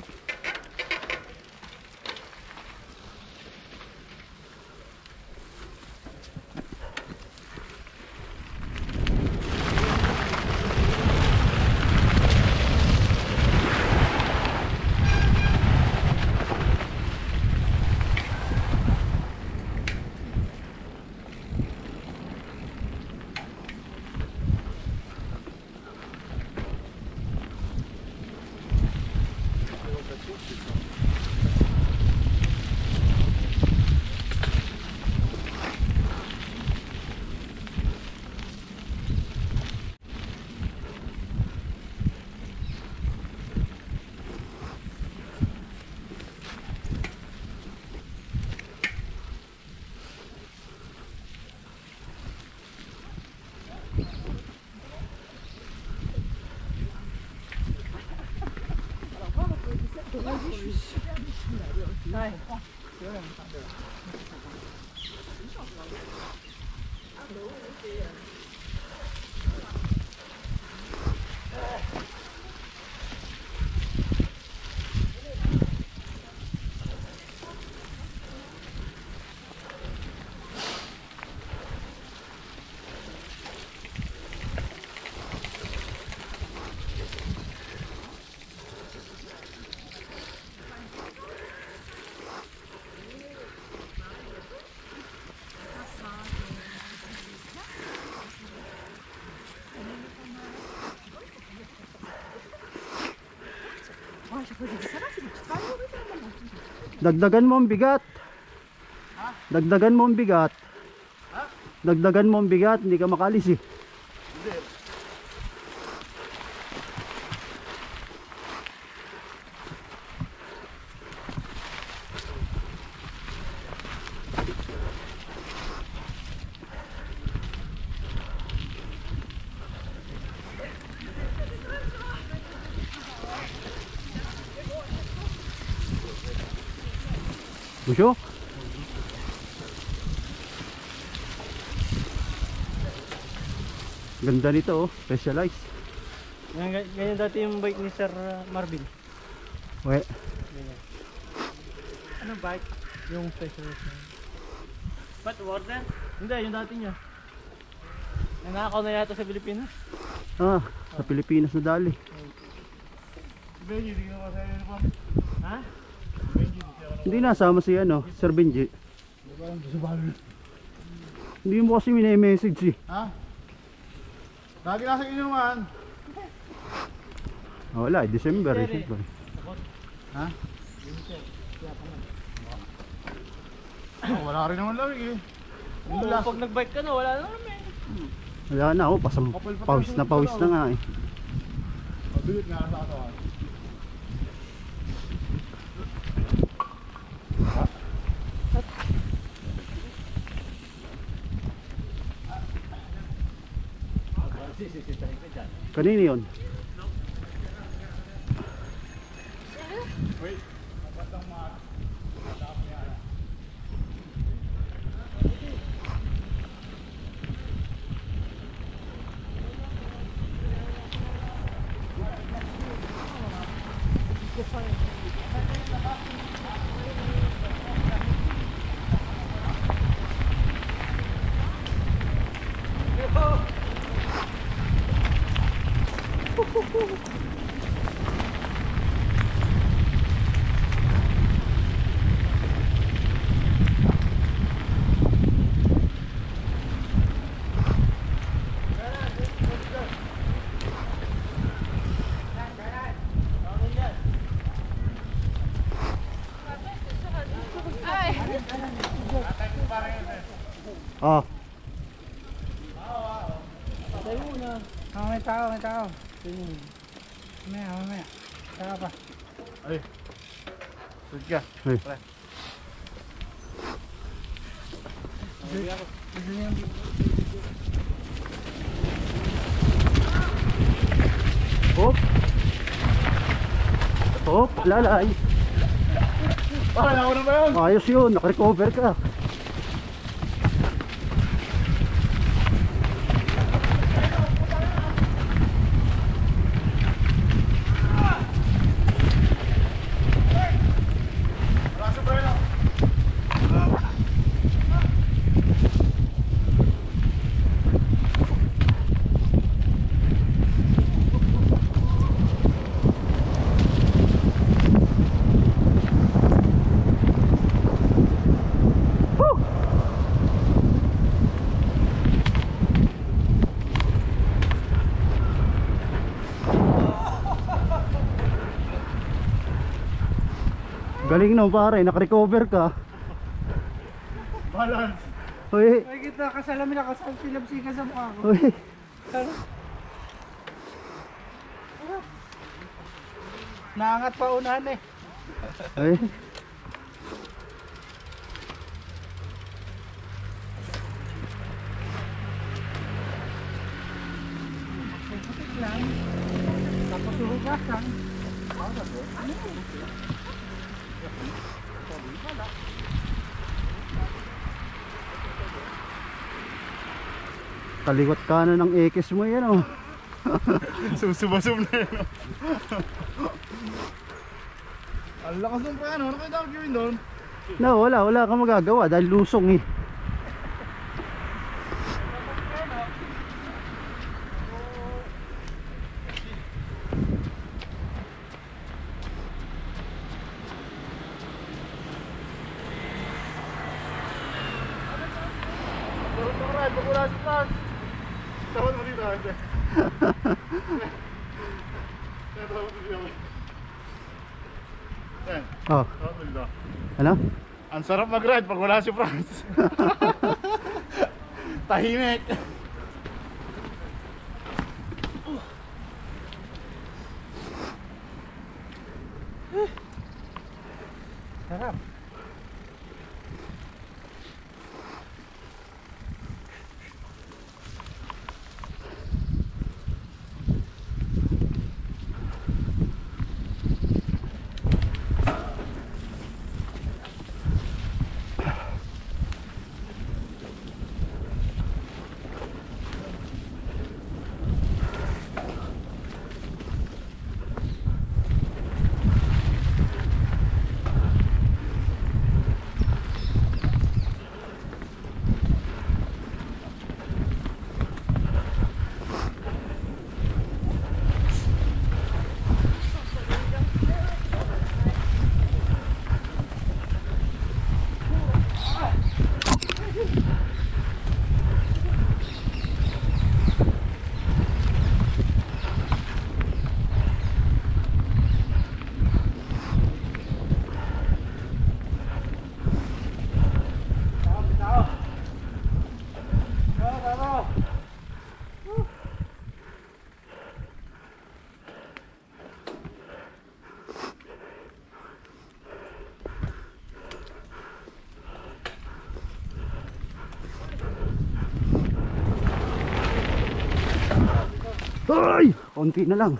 Dagdagan mo ang bigat. Dagdagan mo ang bigat. Dagdagan mo ang bigat, hindi ka makalis eh. hindi. Busyo? Ganda nito oh, specialized. Ganyan dati yung bike ni Sir Marvin. We, Anong bike? Yung specialized na. But order? Hindi, yung dati niya. Nanakaw na yata sa Pilipinas. sa Pilipinas na dali. Benji, hindi ka na masaya yun pa. Ha? Hindi nasama si ano, Sir Benji. Hindi mo kasi mini-message eh. Ha? Lagi nasa inuman. Wala, December eh. Siyempre. Ha? Wala rin naman lamig eh. Oo, pag nag-bike ka na, wala na naman. Wala na ako, pawis na nga eh. Mabilit nga sa katawan. Kanina yun? Oh, May tao. Mamaya. Saka pa. Ay. Sud ka. hey. Hop. Hop, lalay. Ako na ba yun? Ayos yun, nakarecover ka. Wala sa preno. Galing no pare, nakarecover ka. Balance. Uy, Ay, kita kasalamin ako sa pinapsikan sa mukha ko. uy. Naangat pa unahan eh. Uy. Putik lang. Tapos huhugasan. Kaliwat kanan ng ekes mo yan oh. Susubasub na yun. Ang lakas ng preno. Ano kayo dapat gawin doon? No, wala kang magagawa dahil lusong eh. Tarot mo ride. Pagkula si Franz. Tarot mo dito. Tarot mo dito. Yan. Oh, Tarot mo dito. ano? Ang sarap mag-ride pag wala si Franz. Tahimik. Sarap. Konti na lang.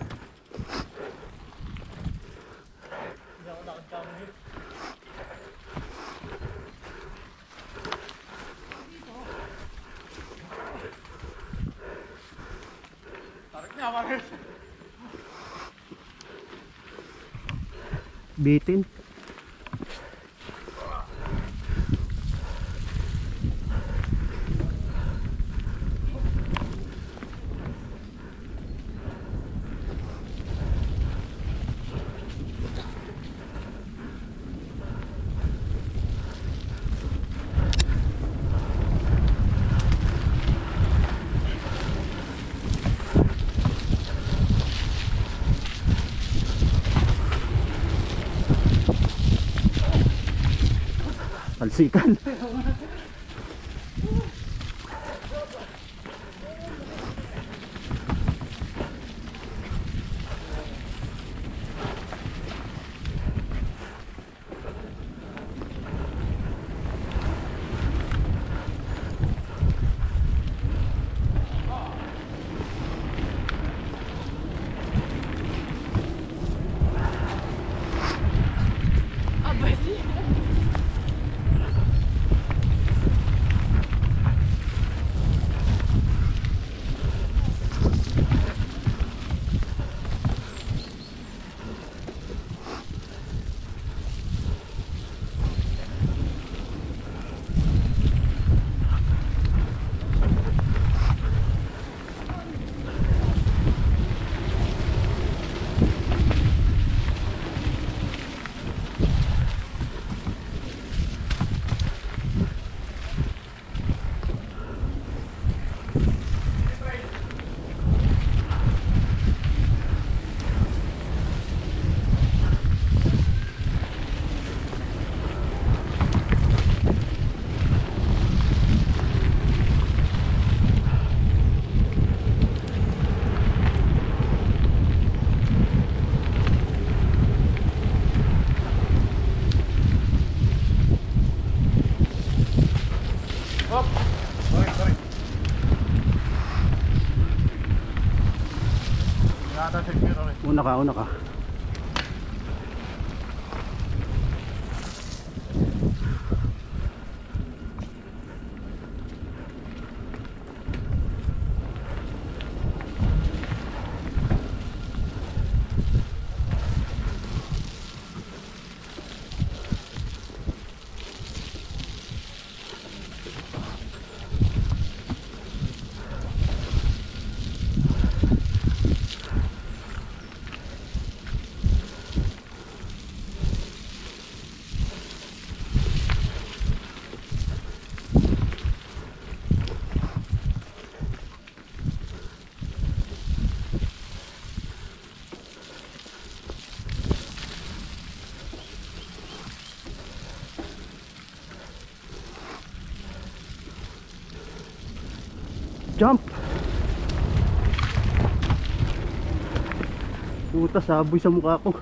Tarik niya, pare. Bitin. Talsikan. Una ka. Jump! Puta, saboy sa mukha ko.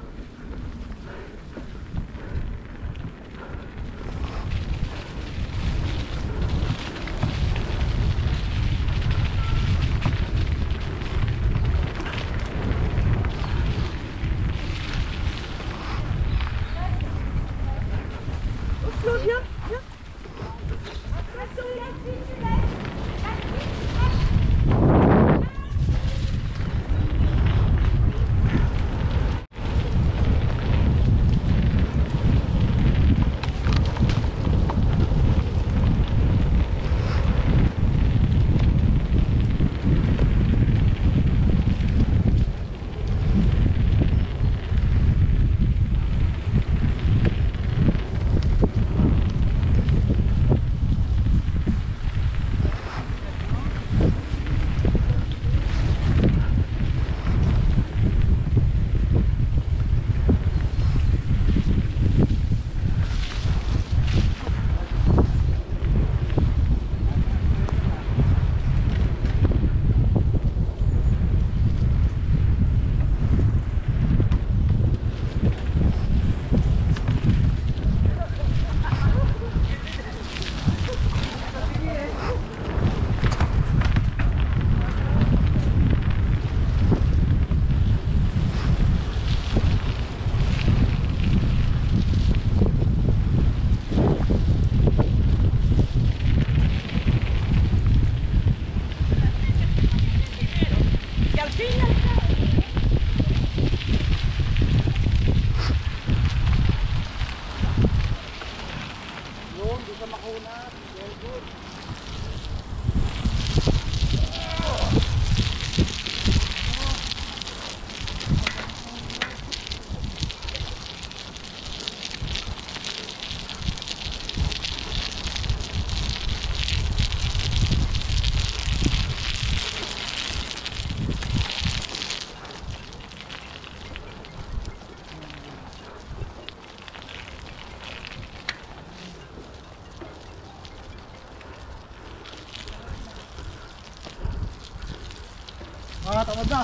tamad na.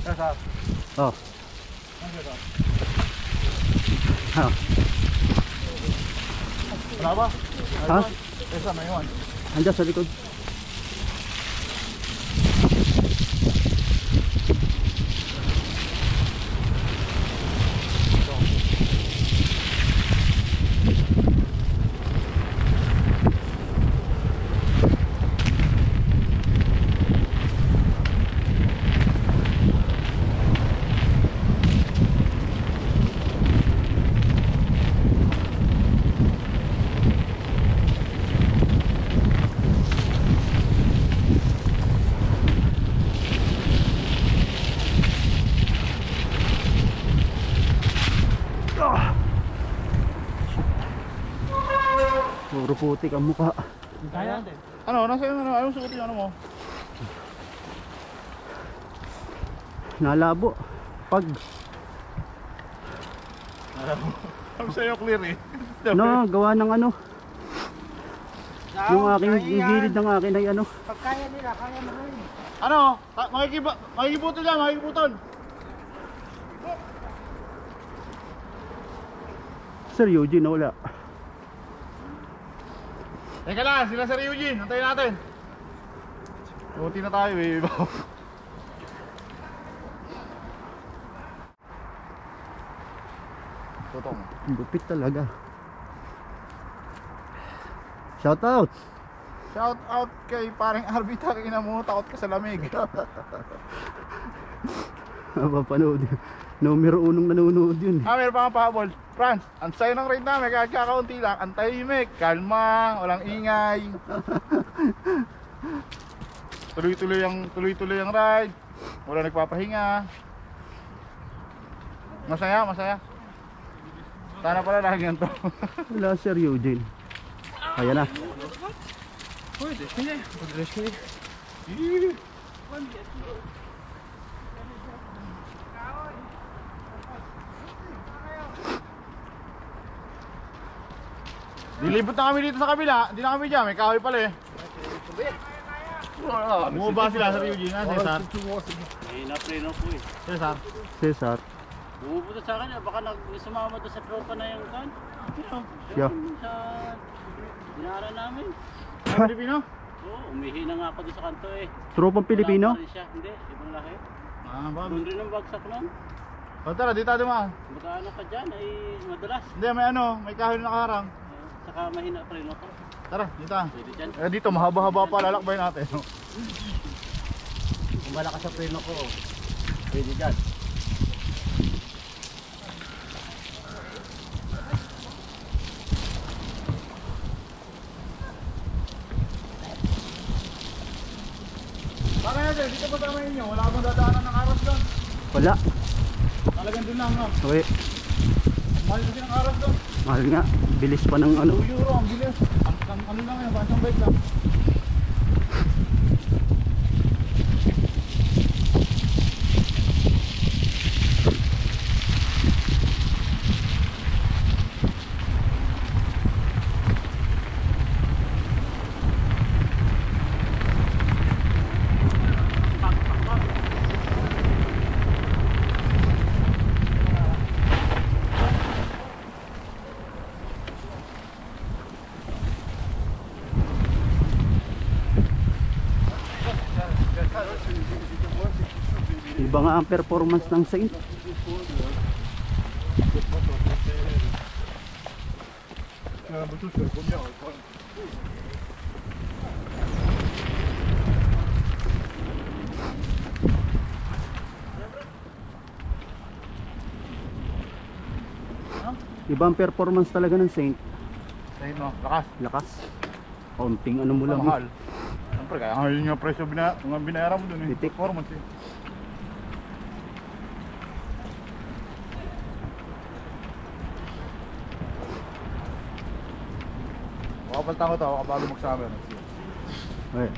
Sir. Oh. Ha? Wala ba? Ha? Esa, may iwan. Andiyan sa likod. Puro putik ang mukha. Kaya natin. Ano, nasa yung ano, anong suot yung ano mo? Nalabo. Pag. Ang sa'yo clear eh. No, gawa ng ano. Yung aking, yung gilid ng akin ay ano. Pag kaya nila, kaya mo rin. Ano? Makikiputol yan, makikiputol. Sir Eugene, wala. Teka lang, sila Sir Eugene, antayin natin. Buti na tayo eh. Tutong. Gupit talaga. Shout out. Shout out kay paring Arbita, kaya mo takot ka sa lamig. Mapapanood. Numero 1 nanonood yun. Meron pa nga pahabol. Franz, ang sayo ng raid namin, kahit kakaunti lang, ang tahimik, kalma, walang ingay. Tuloy-tuloy ang ride. Wala nagpapahinga. Masaya, masaya. Sana pala lagi yan to. Wala Sir Eugene. Ayan na. Pwede, sige. Pag-dress ko eh. Dilibot na kami dito sa kabila, hindi na kami dyan, may kahoy pala eh. Bumaba sila sa Eugene, Cesar. May na-preno po eh. Cesar. Cesar. Bumupunta sa akin, baka sumama doon sa tropa na yung kan. Siya. Sa dinaanan namin. Pilipino? Oo, umihi na nga ako doon sa kanto eh. Tropang Pilipino? Wala pa rin siya. Hindi, ibang lahi. Bob. Doon rin ang bagsak nun. O tara, dito tayo dumaan. Magkaano ka dyan ay madalas. Hindi, may ano, may kahoy na nakaharang. Saka mahina preno ko. Tara, dito ah. Pwede dyan. Dito, mahaba-haba pa lalakbay natin. Kung malakas sa preno ko, pwede dyan. Para natin, dito pa tama ninyo, wala akong dadaanan ng aras doon. Wala. Talagang doon lang, no? Okay. Mahal kasi ng aras doon. Mahal nga. Bilis pa ng ano. 2 euro, ang bilis. Ano lang yun, bansang bike lang. Iba nga ang performance ng Saint. Iba ang performance talaga ng Saint. Sayin mo, lakas. Lakas. Kaunting ano mo lang. Mahal. Siyempre, kaya mahal yung presyo binayaran mo dun eh. Titik. Performance eh. Makapaltan ko ito, ako bago magsama. Ay.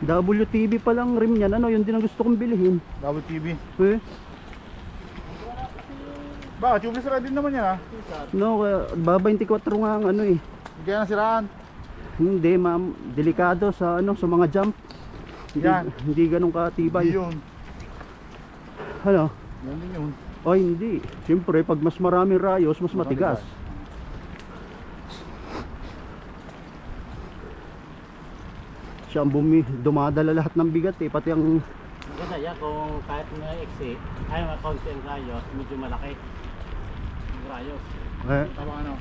WTV pa lang rim yan. Ano, yun din ang gusto kong bilhin. WTV. Eh, Bakit? Tubeless rod din naman yan ah. No, ba 24 nga ang ano eh. Hindi kaya nasiraan. Hindi ma'am, delikado sa ano sa mga jump. Hindi, Yan. hindi ganun katibay. Hindi yun. Ano? Yan din yun. Ay hindi. Siyempre pag mas maraming rayos, mas matigas. Siya ang dumadala lahat ng bigat eh, pati ang Maganda yan kung kahit nga exit, ay mga konti ang rayos, medyo malaki. Yung rayos. Tama ano.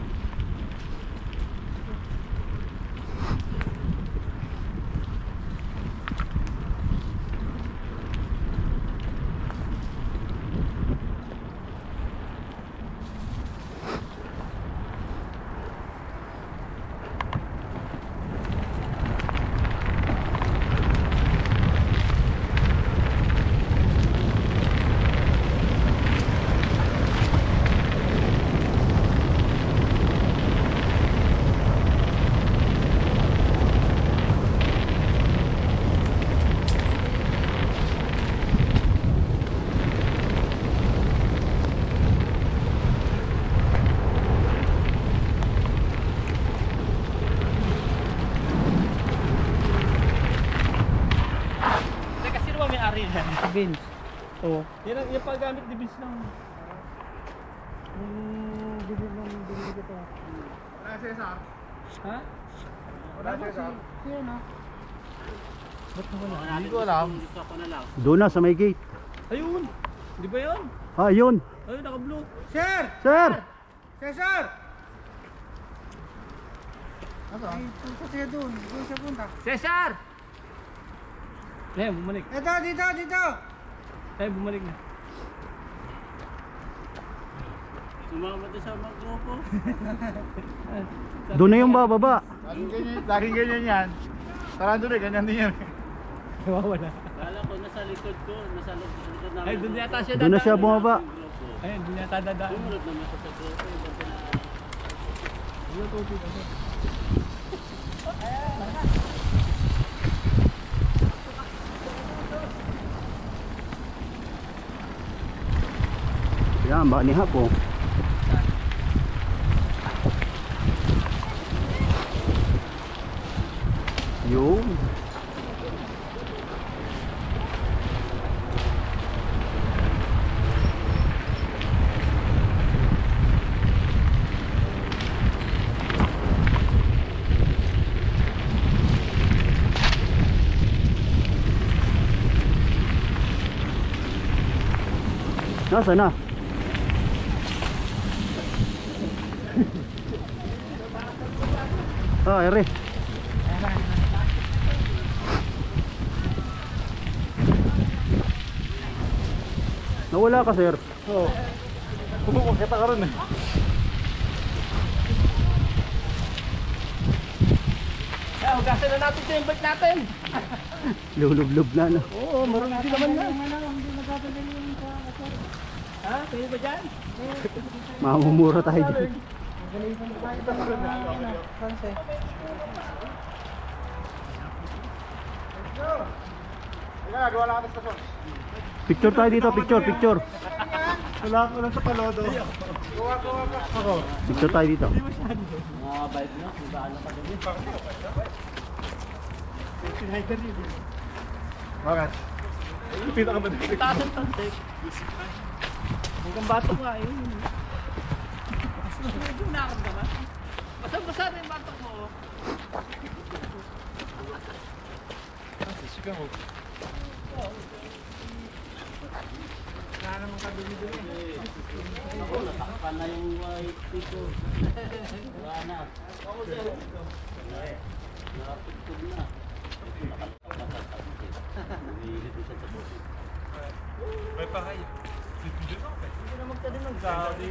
Teka, sino ba may-ari yan? Vince. Oo. Yan ang yung paggamit ni Vince ng... Bibili ko to. Wala si Cesar. Ha? Wala si Cesar. Siya na. Hindi ko alam. Gusto ko na lang. doon na sa may gate. Ayun! Di ba yun? Ah, yun. Ayun, naka-blue. Sir! Sir! Cesar! Ano? Ay, punta siya doon. Doon siya punta. Cesar! Eh, bumalik. Ito, dito, dito! Eh, bumalik na. Sumama doon sa mga grupo. Doon na yung bababa. Laging ganyan yan. Tarando rin, ganyan din yan. Nawawala. Kala ko nasa likod ko, nasa likod namin. Ay, doon yata siya Doon na siya dadaan. bumaba. Ayun, doon yata dadaan. Sumunod naman sa grupo. Yan, ba ni Hapo. Yun. Nasaan na? Ah, ere. Nawala ka, sir. Oo. Pumakita ka rin eh. Kaya, hugasan na natin ito yung bike natin. Lulublob na, no? Oo, marunong din naman na. Hindi nagkakadali yung sa kasar. Ha? Kayo ba dyan? Mamumura tayo dyan. Franse. Teka, gawa lang ka ng stasyon. Picture tayo dito, picture. Wala ko lang sa palodo. Gawa ka. Ako. Picture tayo dito. Mga bike nyo, kung saan pa din. Bakit? Pita ka ba din? Taas ang tantek. Hanggang batok nga eh. Medyo nakaramdaman. Basa-basa na yung batok mo. Oh. Ako, natakpan na yung white ko. Wala na. Nakapagpag na. Hindi na magtanim ng gabi.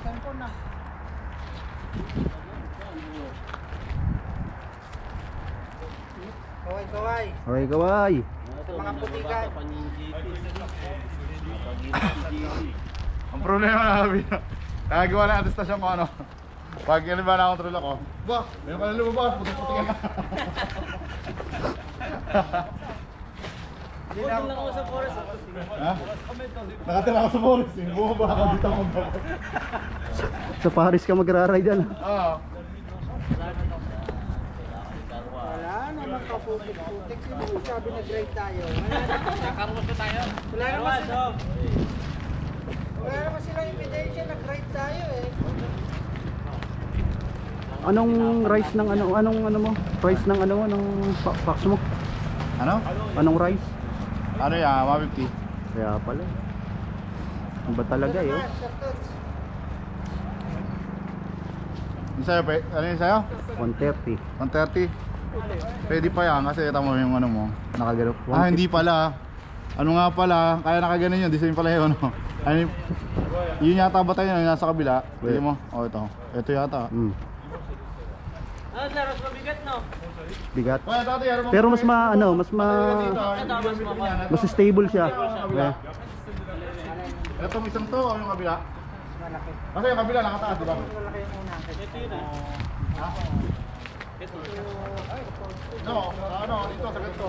Tempo na. Kaway, kaway. Okay, kaway. Mga putikan. Ang problema namin, nagagawa lang ang stasyon ko ano. Pag yan ba na-control ako, ba, meron ka na lumabas, putik-putik ka. Doon lang ako sa forest. Ha? Nakatira ako sa forest eh. Bumaba ka dito akong dapat. Sa Paris ka magra-ride yan. Oo. Wala naman kaputik-putik. Sino yung sabi na grade tayo? Kakarwas na tayo. Wala naman silang ebidensya na grade tayo eh. Anong rice ng ano mo? Price ng ano mo, ng box mo? Ano? Anong rice? Ano yan? 150. Kaya pala. Ano ba talaga eh? Oh? Sir Tots. Yung sa'yo, ano yung sa'yo? 130. 130. Pwede pa yan kasi tama mo yung ano mo. Nakagano. Ah, hindi pala. Ano nga pala, kaya nakaganon yun, design pala yun. Ano, yun yata ba tayo yung nasa kabila? Pwede mo? Oh, ito. Ito yata. Ah, laros mabigat, no? Bigat. Well, dati, Pero mas mas stable siya. Yeah. Itong isang to, yung kabila. Kasi yung kabila nakataas, di ba? Ito yun ah. Ha? No, ano, dito sa ganito.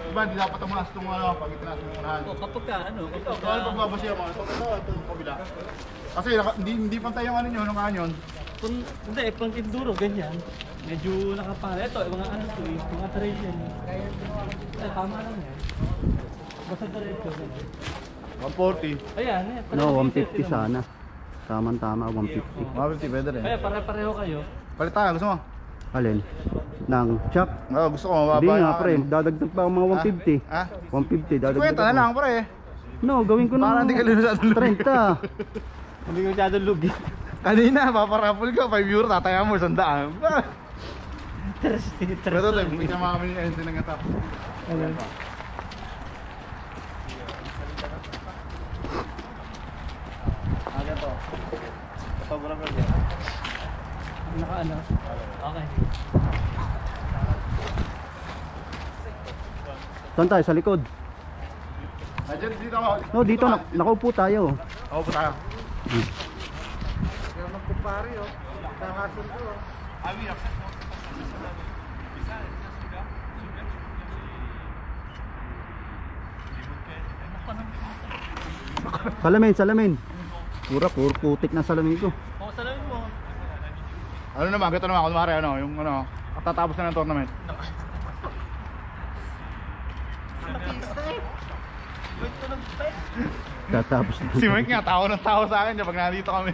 Diba, hindi dapat tumaas itong ano, pag itinaas mo unahan. Kapag ka, ano? Ito, kaya pagbabasya mo, ito yung kabila. Kasi hindi pantay yung ano nyo, nung kanyon. Hindi, pang enduro, ganyan. Medyo nakapala. Ito, mga ano to eh, mga trail yan. Ay, tama lang yan. Basta trail ko. 140. Ayan, No, 150 sana. Tama-tama, 150. 150, pwede rin. Kaya pare-pareho kayo. Palit tayo, gusto mo? Alin? Nang chuck? Oo, gusto ko mababa. Hindi nga yung pre, ano. dadagdag pa ako mga 150. Ha? 150, dadagdag Kwenta na ako. lang, pre. No, gawin ko na. Parang hindi ka masyadong lugi. 30. Hindi ko masyadong lugi. Kanina, paparapol ka, 5 euro, tataya mo, 100. Pero ito, may sama kami yung engine ng gatap. Ayan pa. Ayan to. Sobrang ganda. Naka ano? Okay. Saan tayo? Sa likod? Nandiyan dito ako. No, dito nakaupo tayo. Oo po tayo. Kaya magkumpare oh. Nakasundo oh. Salamin. Puro putik na salamin ko. Kung salamin mo. Ano naman, gito naman, kunwari ano, yung ano, katatapos na ng tournament. Tatapos na. Si Mike nga, tao ng tao sa akin dyan pag nandito kami.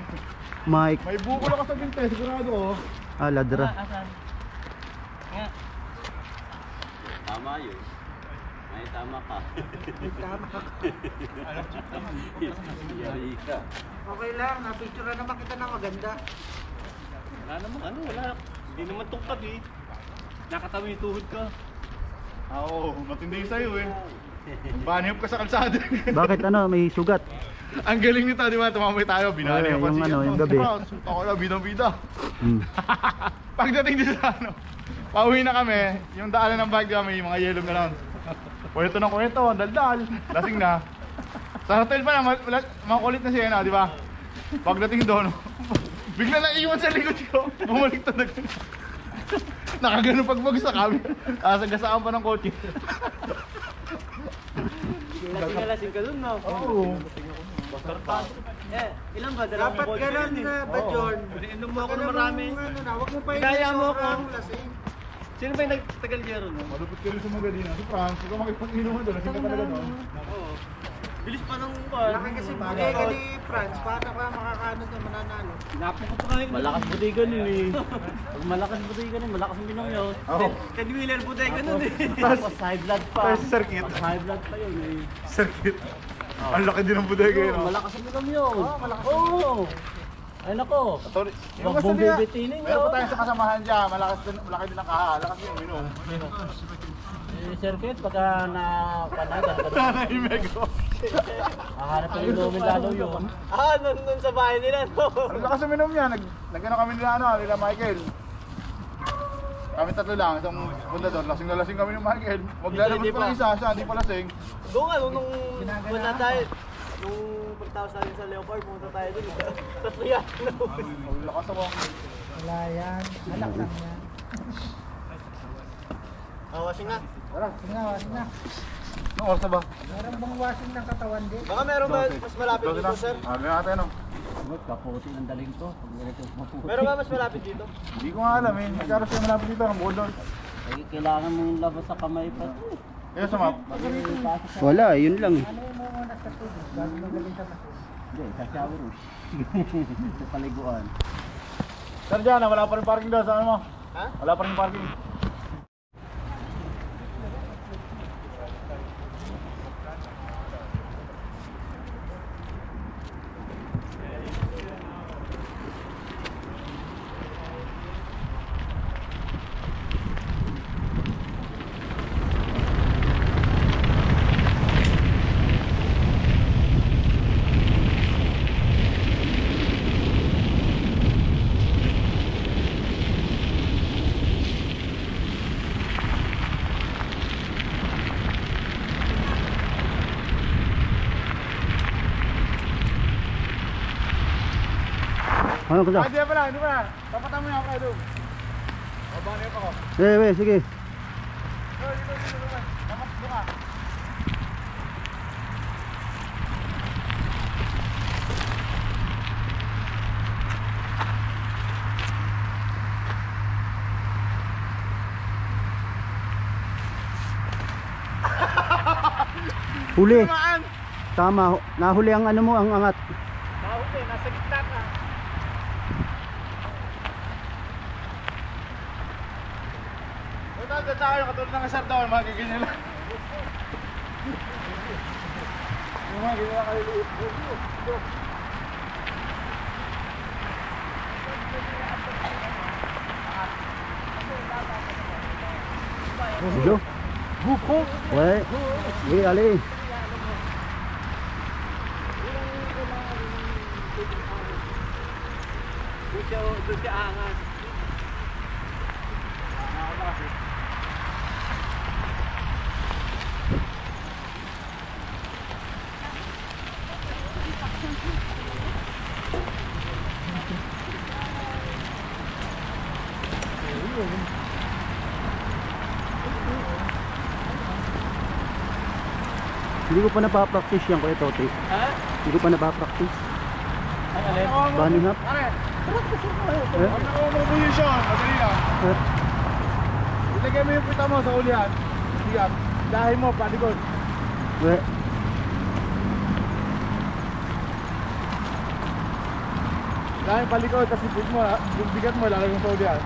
Mike. May buko na ka sa binte, sigurado ko. Ladra. Asan? Nga. Tama yun. May tama ka. Yari ka. Okay lang, napicture naman kita na maganda. Wala naman ano, wala. Hindi naman tungkad eh. Nakatawi yung tuhod ka. Oo, matindi sa'yo eh. Banihop ka sa kalsada. Bakit ano, may sugat? Ang galing nito, di ba? Tumamay tayo, binanihop yung siya. ano, yung gabi. Ako na, bidang-bida. Hmm. Pagdating dito sa ano, pauwi na kami, yung daanan ng bike kami, yung mga yellow na lang. Kwento ng kwento, daldal, lasing na. Sa hotel pa na, makulit na siya na, di ba? Pagdating doon, bigla na iwan sa likod ko, bumalik na nakagano pagbag sa kami. Sagasaan pa ng kotse. Lasing ka dun, no? Oo. Eh, ilan ba? Dapat ganun na ba, John? Inom mo ako ng marami. Ano na, huwag mo pa Kaya mo ako. sobrang lasing. Sino ba yung nagtagal gero, no? Malupit ka rin sa Magalina. Si Franz, huwag ka makipag-inuman doon. Lasing ka talaga doon. Oo. Bilis pa ng Laki kasi bagay ka ni Franz. Paano ka makakaano na mananalo? Napako pa kayo. Malakas budigan yun eh. Pag malakas budigan yun, malakas ang binom yun. Oo. Ted Wheeler po tayo ganun eh. Tapos high blood pa. Tapos circuit. High blood pa yun eh. Circuit. Ang laki din ng bodega yun. Oo, malakas ang binom yun. Oo. Ay nako. Yung Wag basta mong nila, bibitinin meron yun. pa tayo sa kasamahan dyan. Malaki din ang kaha. Lakas yung minum. Circuit, pagka napanagan ka doon. Nanahimik ko. Hahanap ka yung lumin lalo yun. Nun sa bahay nila, no? Ang lakas yung minum niya. Nagano kami nila, nila Michael. Kami tatlo lang, isang punta doon. Lasing na lasing kami ni Michael. Maglalabas pa ng isa, siya hindi pa lasing. Doon nga, nung punta tayo, nung pagkatapos natin sa Leopard, pumunta tayo dun. Sa Triano. Lakas ako. Wala yan. Halak lang yan. Washing na. Sige na, washing na. Anong oras na ba? Meron bang washing ng katawan din? Baka meron ba mas malapit dito, sir? Aga natin ano? Kaputi ng daling to. Pag ganito maputi. Meron ba mas malapit dito? Hindi ko nga alam eh. Nagkaroon siya malapit dito. Ang bukod doon. Ay, kailangan mong labas sa kamay pa. Ayun sa map. Wala, yun lang. Ano yung muna sa tubig? Bago magaling sa machine. Hindi, sa shower. Sa paliguan. Sir Diana, wala pa rin parking doon. Saan mo? Ha? Wala pa rin parking. Ano ka Hindi pa lang, hindi pa lang. Tapatan mo yung ako doon. Babanip ako. sige. Dito. Dapat doon ka. Huli. Tamaan! Tama, nahuli ang ano mo, ang angat. Mahuli, nasa gitna ka. Ito tayo, katulad ng isang daw, magiganyan lang. Yung mga ginawa kayo liit. Yo. Weh, ali. Doon siya aangat. Hindi ko pa napapractice yan, Kuya Toti. Ha? Hindi ko pa napapractice. Ay, alin? Bunny hop. Pare, Eh? pag nakakomposition, madali lang. Eh? Ilagay mo yung pita mo sa ulihan. Sigat. Dahin mo, palikod. Weh. Dahin palikod, kasi put mo, yung bigat mo, lalagay mo sa ulihan.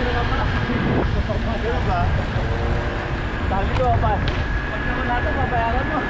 Ganun ba? Sabi ko, pa, pag naman natin, papayaran mo.